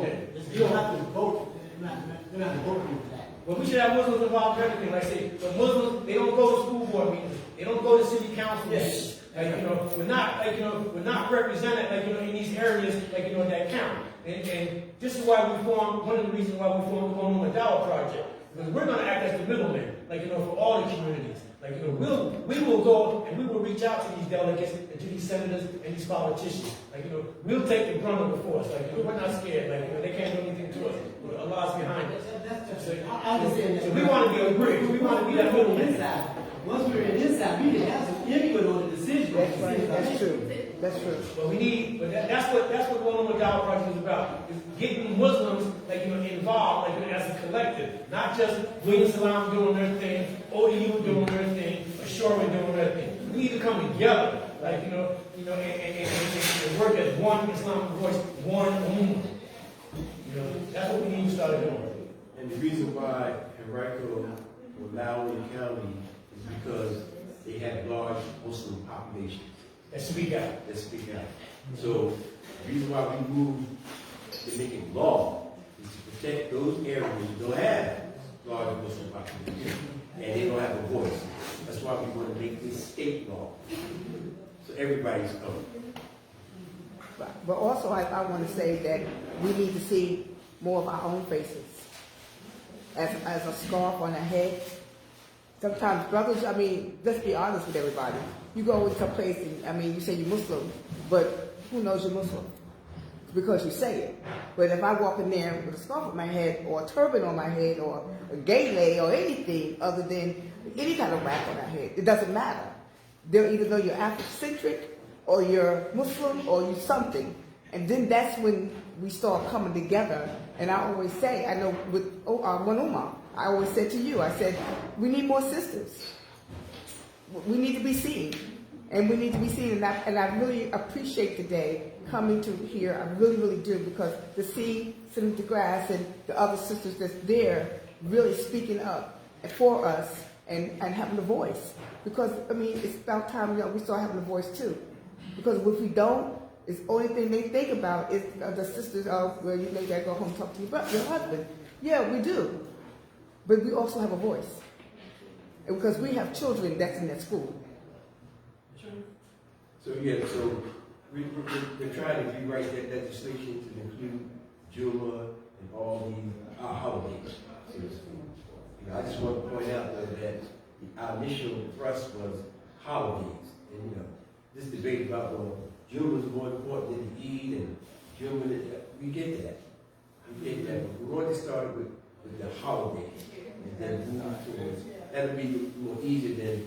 You don't have to vote. You're not voting for that. But we should have Muslims involved in everything. Like I say, the Muslims, they don't go to school board meetings. They don't go to city council meetings. Like, you know, we're not represented, like, you know, in these areas, like, you know, that count. And this is why we formed, one of the reasons why we formed the 1Ummah Dawah project. Because we're going to act as the middleman, like, you know, for all the communities. Like, you know, we will go and we will reach out to these delegates and to these senators and these politicians. Like, you know, we'll take the brunt of the force. Like, you know, we're not scared. Like, you know, they can't do anything to us. Allah's behind us. I understand that. So we want to be a bridge. We want to be that middleman. Inside. Once we're inside, we can have some input on the decision. That's right. That's true. That's true. But we need, but that's what the 1Ummah Dawah project is about. Is getting Muslims, like, you know, involved, like, you know, as a collective, not just William Salam doing their thing, ODU doing their thing, Ashura doing their thing. We need to come together, like, you know, and work as one Islamic voice, one Ummah. You know, that's what we need to start doing. And the reason why Henrico or Loudoun County is because they have large Muslim populations. That speak out. That speak out. So the reason why we moved to make it law is to protect those areas that don't have large Muslim populations and they don't have a voice. That's why we want to make this state law. So everybody's covered. But also, I want to say that we need to see more of our own faces. As a scarf on our head. Sometimes brothers, I mean, let's be honest with everybody. You go into some place and, I mean, you say you're Muslim, but who knows you're Muslim? Because you say it. But if I walk in there with a scarf on my head or a turban on my head or a gele or anything other than any kind of wrap on our head, it doesn't matter. They'll either know you're Afrocentric or you're Muslim or you're something. And then that's when we start coming together. And I always say, I know with 1Ummah, I always said to you, I said, we need more sisters. We need to be seen. And we need to be seen. And I really appreciate today coming to here. I really, really do. Because to see Senator DeGrasse and the other sisters that's there really speaking up for us and having a voice. Because, I mean, it's about time, you know, we start having a voice too. Because if we don't, it's the only thing they think about is the sisters of, well, you may gotta go home and talk to your husband. Yeah, we do. But we also have a voice. And because we have children that's in that school. So yeah, so we're trying to rewrite that legislation to include Juma and all these holidays. So to speak. You know, I just want to point out though that our initial thrust was holidays. And you know, this debate about, well, Juma is more important than the Eid, and Juma, we get that. We get that. But we want to start with the holidays, and then move towards, that'll be more easier than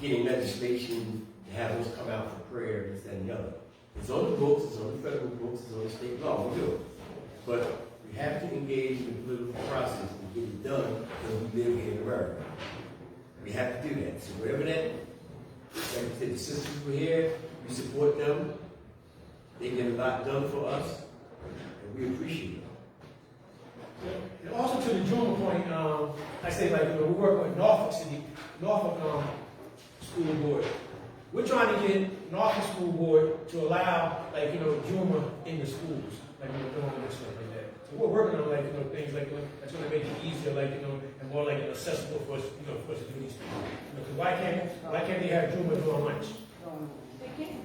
getting legislation to have us come out for prayer, this, that, and the other. It's on the books, it's on the federal books, it's on the state law, we do it. But we have to engage in the political process and get it done because we live here in America. We have to do that. So whatever that, like I said, the sisters were here, we support them. They get a lot done for us, and we appreciate it. And also to the Juma point, I say, like, you know, we work with Norfolk School Board. We're trying to get Norfolk School Board to allow, like, you know, Juma in the schools, like, you know, doing this stuff like that. So we're working on, like, you know, things like, you know, that's going to make it easier, like, you know, and more, like, accessible for us, you know, for us to do these things. You know, 'cause why can't they have Juma during lunch? They can.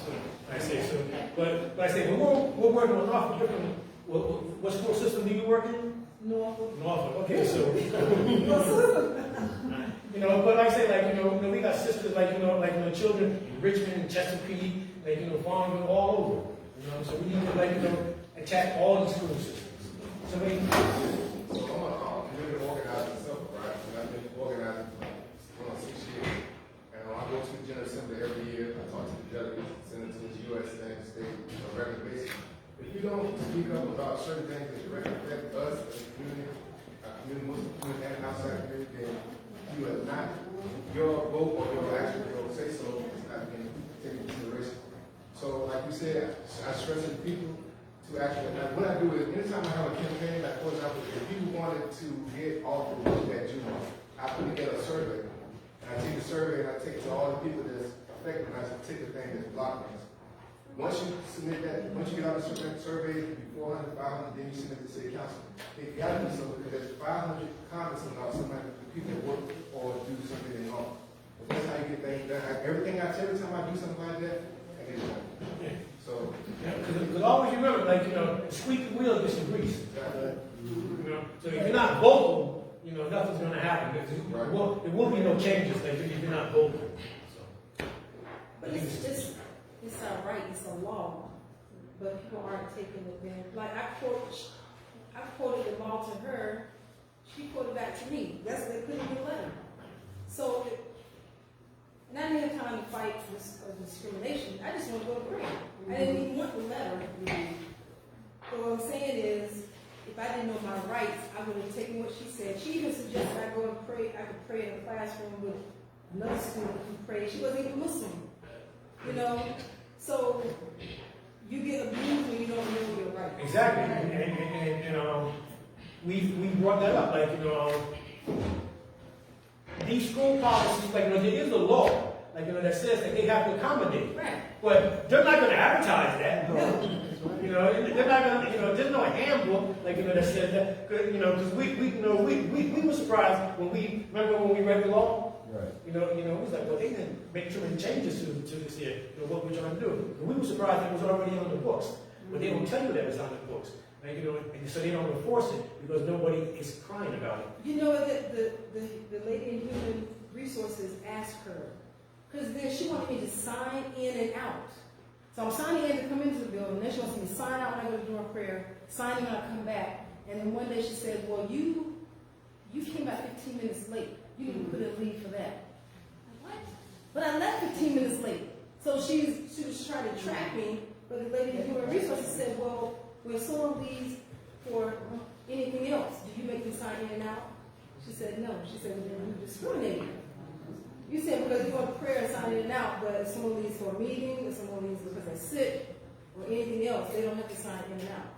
So, say so. But like I say, we're working on Norfolk different. What school system do you work in? Norfolk. Norfolk. Okay, so. You know, but like I say, like, you know, we got sisters like, children in Richmond, Chesapeake, Farmville, all over. You know, so we need to, attack all these school systems. Somebody. So I'm a community organizer myself, right? And I've been organizing for 6 years. And I go to the General Assembly every year. I talk to the delegates, senators, U.S. and state, on a regular basis. If you don't speak up about certain things that directly affect us as a community, Muslim community and outside community, then you have not, your vote or your action, your say so, is not being taken into consideration. So, like you said, I stress to people to actually, like, what I do is, anytime I have a campaign, like, for example, if people wanted to get off the road that you want, I put together a survey. And I take the survey and I take it to all the people that's affected, and I take the thing that's blocking us. Once you submit that, once you get out the survey, it can be 400, 500, then you submit to the city council. It got to be something, because there's 500 comments about somebody, the people that work or do something in law. But that's how you get things done. Everything every time I do something like that, I get it done. So, because always remember, the squeaky wheel gets the grease. So if you're not vocal, nothing's going to happen. There will be no changes if you're not vocal. So. But it's all right, it's a law, but people aren't taking advantage. Like I quoted the law to her, she quoted back to me. That's they couldn't get a letter. So, and I didn't have time to fight for discrimination. I just want to go to pray. I didn't even want the letter. So what I'm saying is, if I didn't know my rights, I would have taken what she said. She even suggested I go and pray. I could pray in a classroom with another student who prayed. She wasn't even Muslim. So you get abused when you don't know your rights. Exactly, and we brought that up, these school policies, there is a law, that says that they have to accommodate. Right. But they're not going to advertise that. They're not going to, there's no handbook, that says that, because we were surprised when we read the law. Right. It was like, well, they didn't make too many changes to this here, what we're trying to do. And we were surprised it was already on the books, but they don't tell you that it's on the books. And so they don't enforce it because nobody is crying about it. The lady in Human Resources asked her, because then she wanted me to sign in and out. So I'm signing in to come into the building, and then she wants me to sign out when I go to during prayer, sign in when I come back. And then one day she said, well, you came about 15 minutes late. You didn't put in leave for that. What? But I left 15 minutes late. So she was trying to track me, but the lady in Human Resources said, well, when someone leaves for anything else, do you make them sign in and out? She said, no. She said, well, then you discriminate. You said because you go to prayer and sign in and out, but if someone leaves for a meeting, if someone leaves because they're sick, or anything else, they don't have to sign in and out.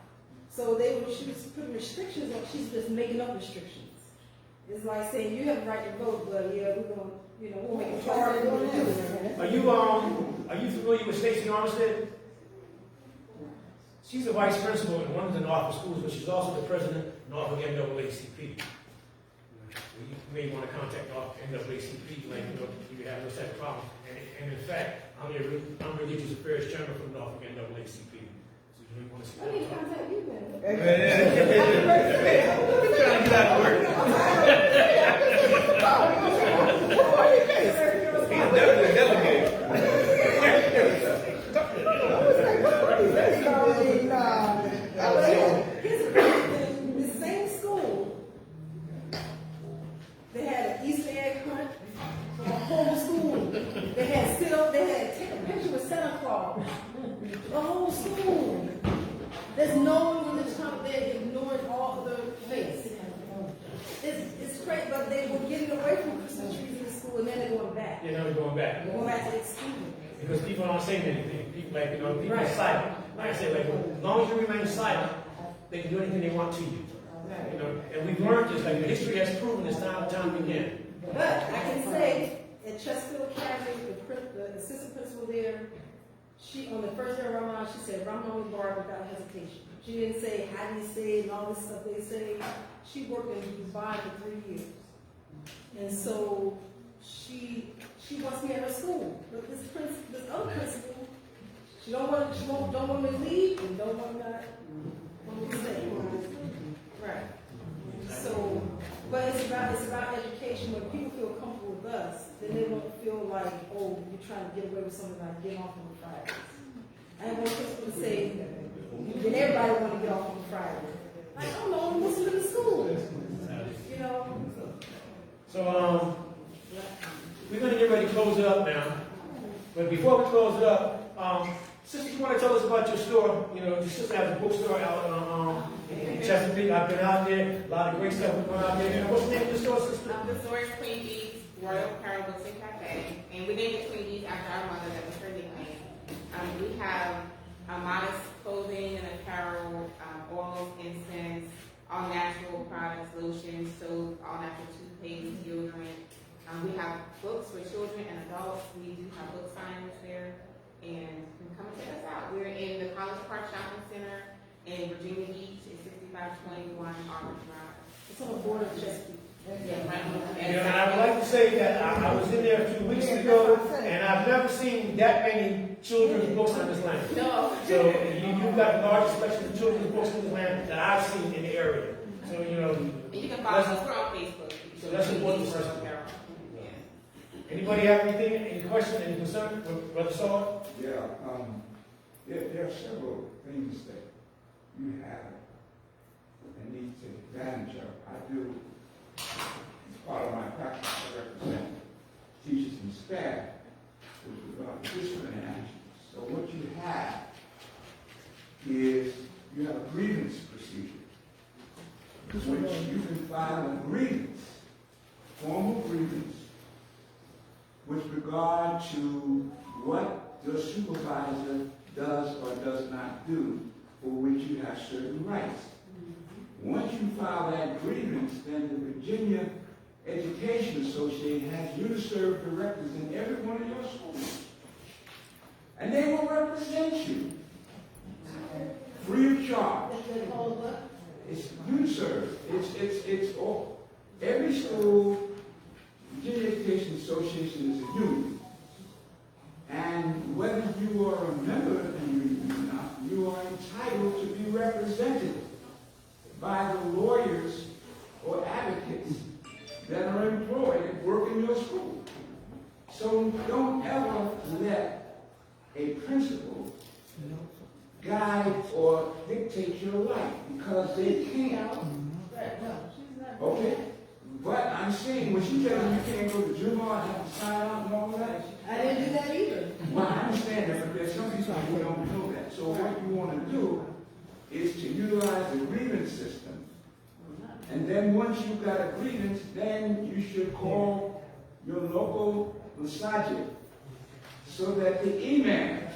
So she was putting restrictions on, she's just making up restrictions. It's like saying you have the right to vote, but yeah, we're going to, we'll make it hard. Are you familiar with Stacey Armstead? She's the vice principal in one of the Norfolk schools, but she's also the president of Norfolk NAACP. You may want to contact Norfolk NAACP, if you have no such problem. And in fact, I'm religious affairs chairman for Norfolk NAACP. So you may want to see I need to contact you then. He's trying to get out of work. He's definitely a delegate. The same school, they had an Easter egg hunt for the whole school. They had take a picture with Santa Claus. The whole school. There's no one in the top there ignoring all the face. It's crazy, but they were getting away from Christmas trees in the school, and then they're going back. Yeah, they're going back. They're going back to exclusion. Because people aren't saying anything. People people are silent. Like I said, as long as you remain silent, they can do anything they want to you. And we've learned this. History has proven this time and time again. But I can say at Chesterfield Academy, the assistant principal there, she on the first day of Ramadan, she said Ramadan bar without hesitation. She didn't say how do you say it and all this stuff they say. She worked in Dubai for 3 years, and so she wants me at her school. But this other principal, She don't want me to leave and don't want me to stay. Right. So, but it's about education. When people feel comfortable with us, then they don't feel like, oh, you're trying to get away with something like getting off on Fridays. I want people to say, then everybody want to get off on Friday. Like, oh no, listen to the school. You know. So we're gonna get ready to close it up now. But before we close it up, sister, you want to tell us about your store? You know, your sister has a bookstore out in Chesapeake. I've been out there. A lot of great stuff going out there. What's the name of the store, sister? The store is Queen Bee's Royal Apparel Books and Cafe, and we named it Queen Bee's after our mother. That was her nickname. We have modest clothing and apparel, oils, incense, all natural products, lotions, soap, all natural toothpaste, deodorant. We have books for children and adults. We do have book signings there, and come and check us out. We're in the College Park Shopping Center in Virginia Beach. It's 6521 Auburn Drive. It's on the border of Chesapeake. Yeah, right on the And I would like to say that I was in there a few weeks ago, and I've never seen that many children's books on this land. No. So you've got the largest selection of children's books in this land that I've seen in the area. So, you know. And you can follow us. We're on Facebook. So that's important for us. Anybody have anything, any question, any concern? Brother Saul? Yeah, there are several things that you have and need to take advantage of. I do, as part of my practice, I represent teachers and staff with regard to disciplinary actions. So what you have is you have a grievance procedure, which you can file a grievance, formal grievance, with regard to what the supervisor does or does not do, for which you have certain rights. Once you file that grievance, then the Virginia Education Association has you to serve directors in every one of your schools. And they will represent you, free of charge. It's you serve. It's all. Every school, Virginia Education Association is a union. And whether you are a member of the union or not, you are entitled to be represented by the lawyers or advocates that are employed and work in your school. So don't ever let a principal guide or dictate your life, because they can't. Okay? But I'm saying, when she tells you you can't go to Juma and have to sign out and all that. I didn't do that either. Well, I understand that, but there's some people who don't know that. So what you want to do is to utilize the grievance system. And then once you've got a grievance, then you should call your local masajid so that the imam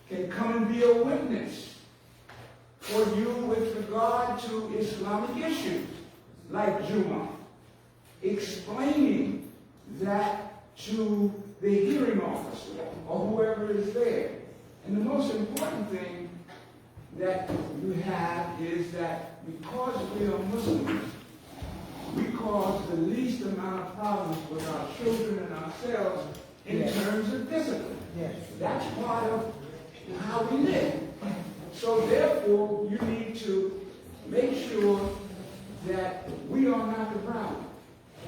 can come and be a witness for you with regard to Islamic issues like Juma, explaining that to the hearing officer or whoever is there. And the most important thing that you have is that because we are Muslims, we cause the least amount of problems with our children and ourselves in terms of discipline. That's part of how we live. So therefore, you need to make sure that we are not the problem.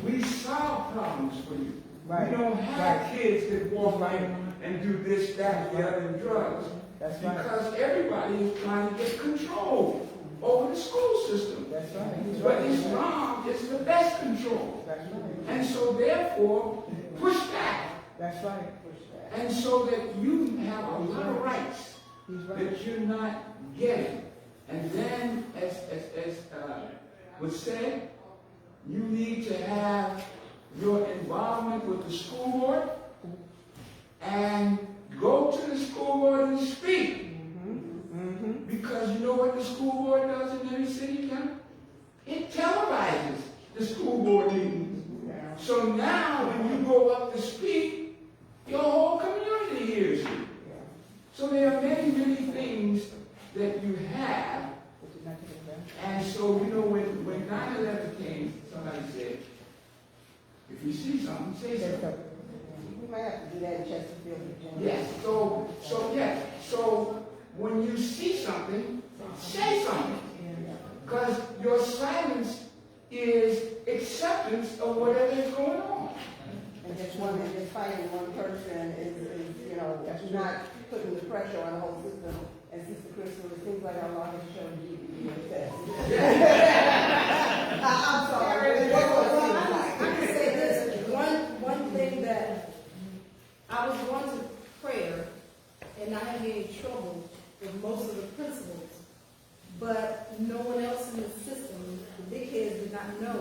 We solve problems for you. Right. We don't have kids that walk in and do this, that, the other, and drugs. That's because everybody is trying to get control over the school system. That's right. But Islam is the best control. That's right. And so therefore, push back. That's right. And so that you have a lot of rights that you're not getting. And then, as was said, you need to have your involvement with the school board and go to the school board and speak. Because you know what the school board does in every city county? It televises the school board meetings. So now when you go up to speak, your whole community hears you. So there are many, many things that you have. And so, you know, when 9/11 came, somebody said, if you see something, say something. We might have to do that in Chesterfield, Virginia. Yes, so yes. So when you see something, say something. Because your silence is acceptance of whatever is going on. And just fighting one person is that's not putting the pressure on the whole system. And Sister Crystal, it seems like Allah has shown you your test. I'm sorry. I can say this, one thing that I was going to prayer and not having any trouble with most of the principals, but no one else in the system, the big heads, did not know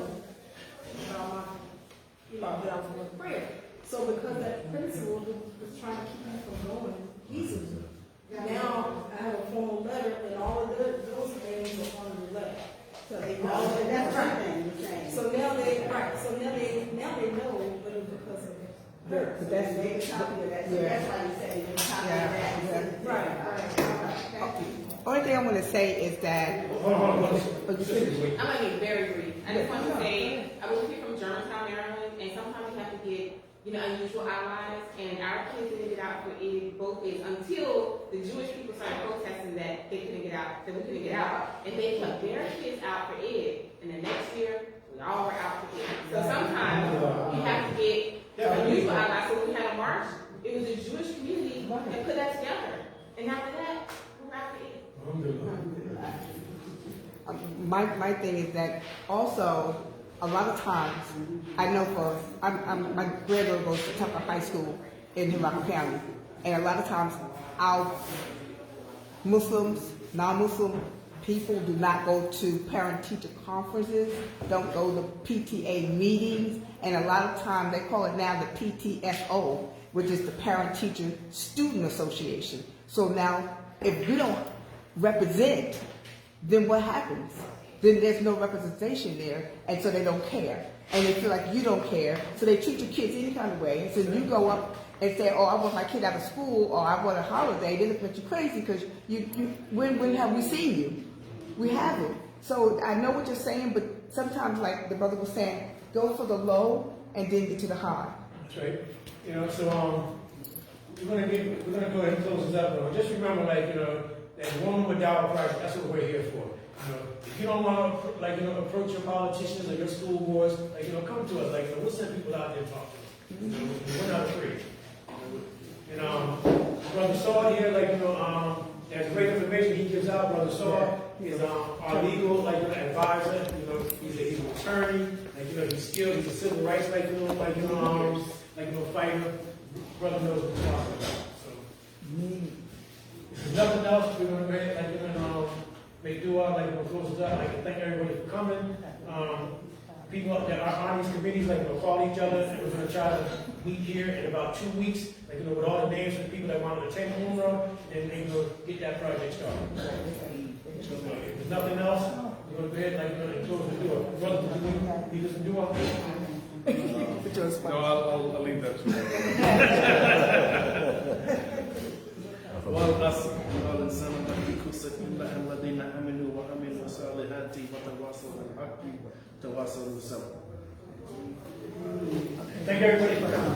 about that I was going to prayer. So because that principal was trying to keep me from going easily, now I have a formal letter and all of those things are on the letter. So they know. That's right. So now they know, but it was because of her. But that's maybe copy of that. So that's why you say you copy of that. Right. Only thing I want to say is that. Hold on. I'm going to be very brief. I just want to say, I was here from Germantown, Maryland, and sometimes we have to get, unusual allies, and our kids didn't get out for Eid, both Eids, until the Jewish people started protesting that they couldn't get out, that we couldn't get out, and they kept their kids out for Eid, and the next year, we all were out for Eid. So sometimes you have to get unusual allies. So when we had a march, it was the Jewish community that put that together, and after that, we're out for Eid. My thing is that also a lot of times I know my granddaughter goes to Tucker High School in Henrico County, and a lot of times our Muslims, non-Muslim people do not go to parent-teacher conferences, don't go to PTA meetings, and a lot of times they call it now the PTSO, which is the Parent-Teacher Student Association. So now, if we don't represent, then what happens? Then there's no representation there, and so they don't care. And they feel like you don't care, so they treat your kids any kind of way. So you go up and say, oh, I want my kid out of school, or I want a holiday, they look at you crazy because when have we seen you? We haven't. So I know what you're saying, but sometimes, like the brother was saying, go for the low and then get to the high. That's right. So we're gonna go ahead and close this up. Just remember, that woman with Dawah project, that's what we're here for. If you don't want to, approach your politicians or your school boards, come to us. We'll send people out there to talk to them. We're not afraid. Brother Saw here, there's great information he gives out. Brother Saw is our legal advisor. He's an attorney. He's skilled. He's a civil rights fighter. Brother knows what he's talking about. So, if there's nothing else, we're gonna go ahead make dua, close it up. Thank everybody for coming. People that are on these committees, call each other, and we're gonna try to meet here in about 2 weeks, with all the names of the people that want to attend Umrah, and get that project started. So, if there's nothing else, we're gonna go ahead and close the door. Brother, lead us in dua. No, I'll leave that to you. والقصر والإنسان في قصة الله الذين آمنوا وعملوا الصالحات وتواصوا بالحق وتواصوا بالصبر. Thank everybody for coming.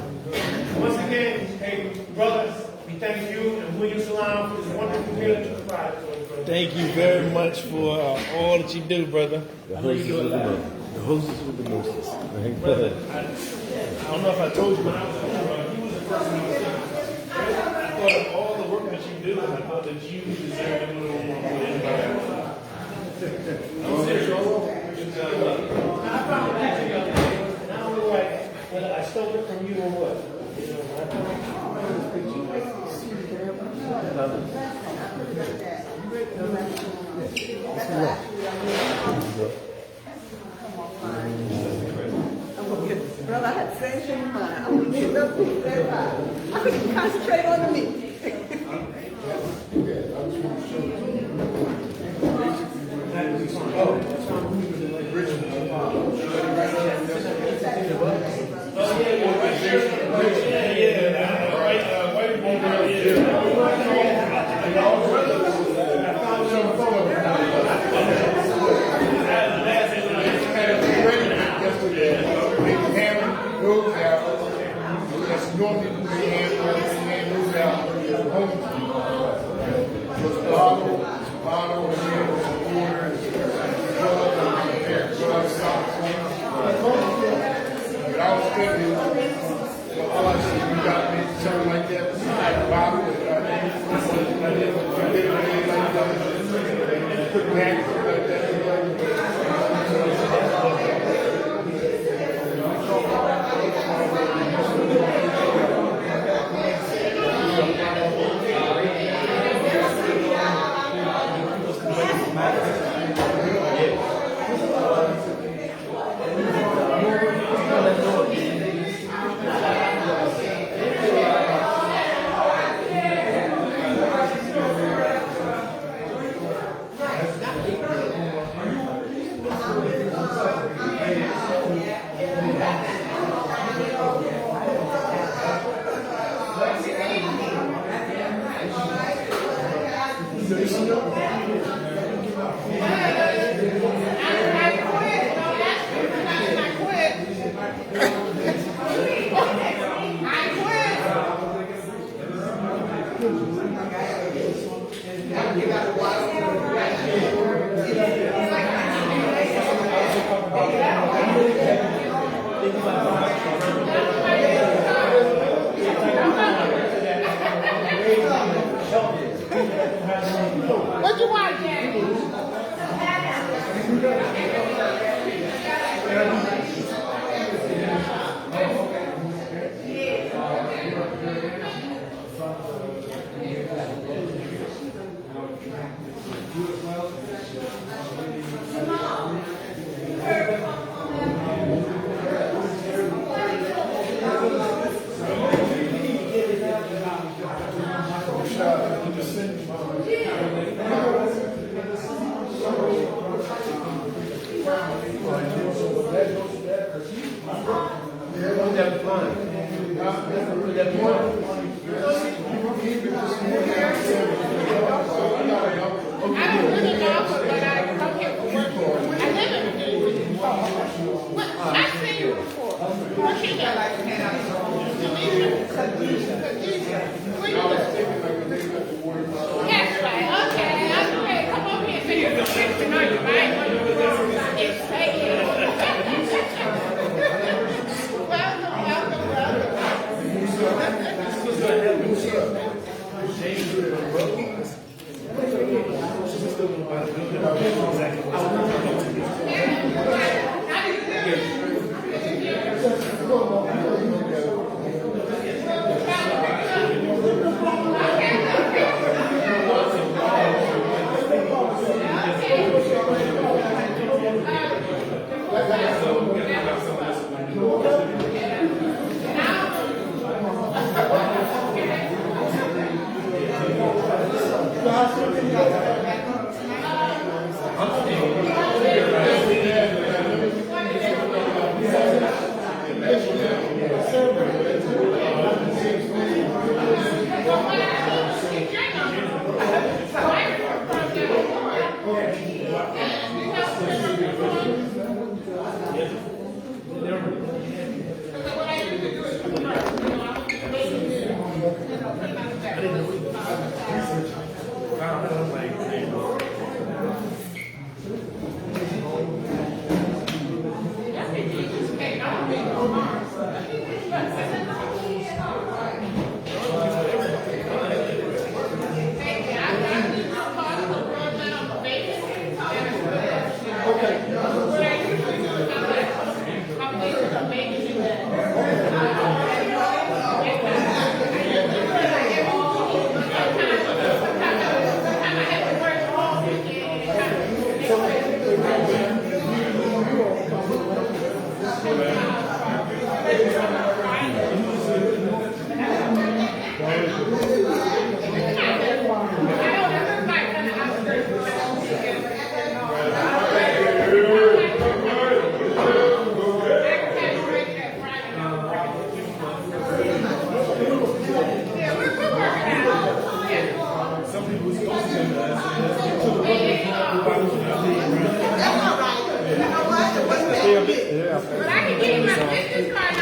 Once again, hey brothers, we thank you and William Salam for this wonderful meal to provide for us, brother. Thank you very much for all that you do, brother. The hostess with the most. The hostess with the mostest. Brother, I don't know if I told you, but you was the first one I thought of all the work that you do, and I thought that you deserved a little more than anybody else. I'm serious. Whether I stole it from you or what. Brother, I had the same thing in mind. I'm going to get up and stand by. I couldn't concentrate on the meat. Normally, we hand those out home. orders, gloves, socks. But I was thinking, all I said, you got me something like that, like a bottle, put bags like that. What you want, Jack? But I can give you my business card.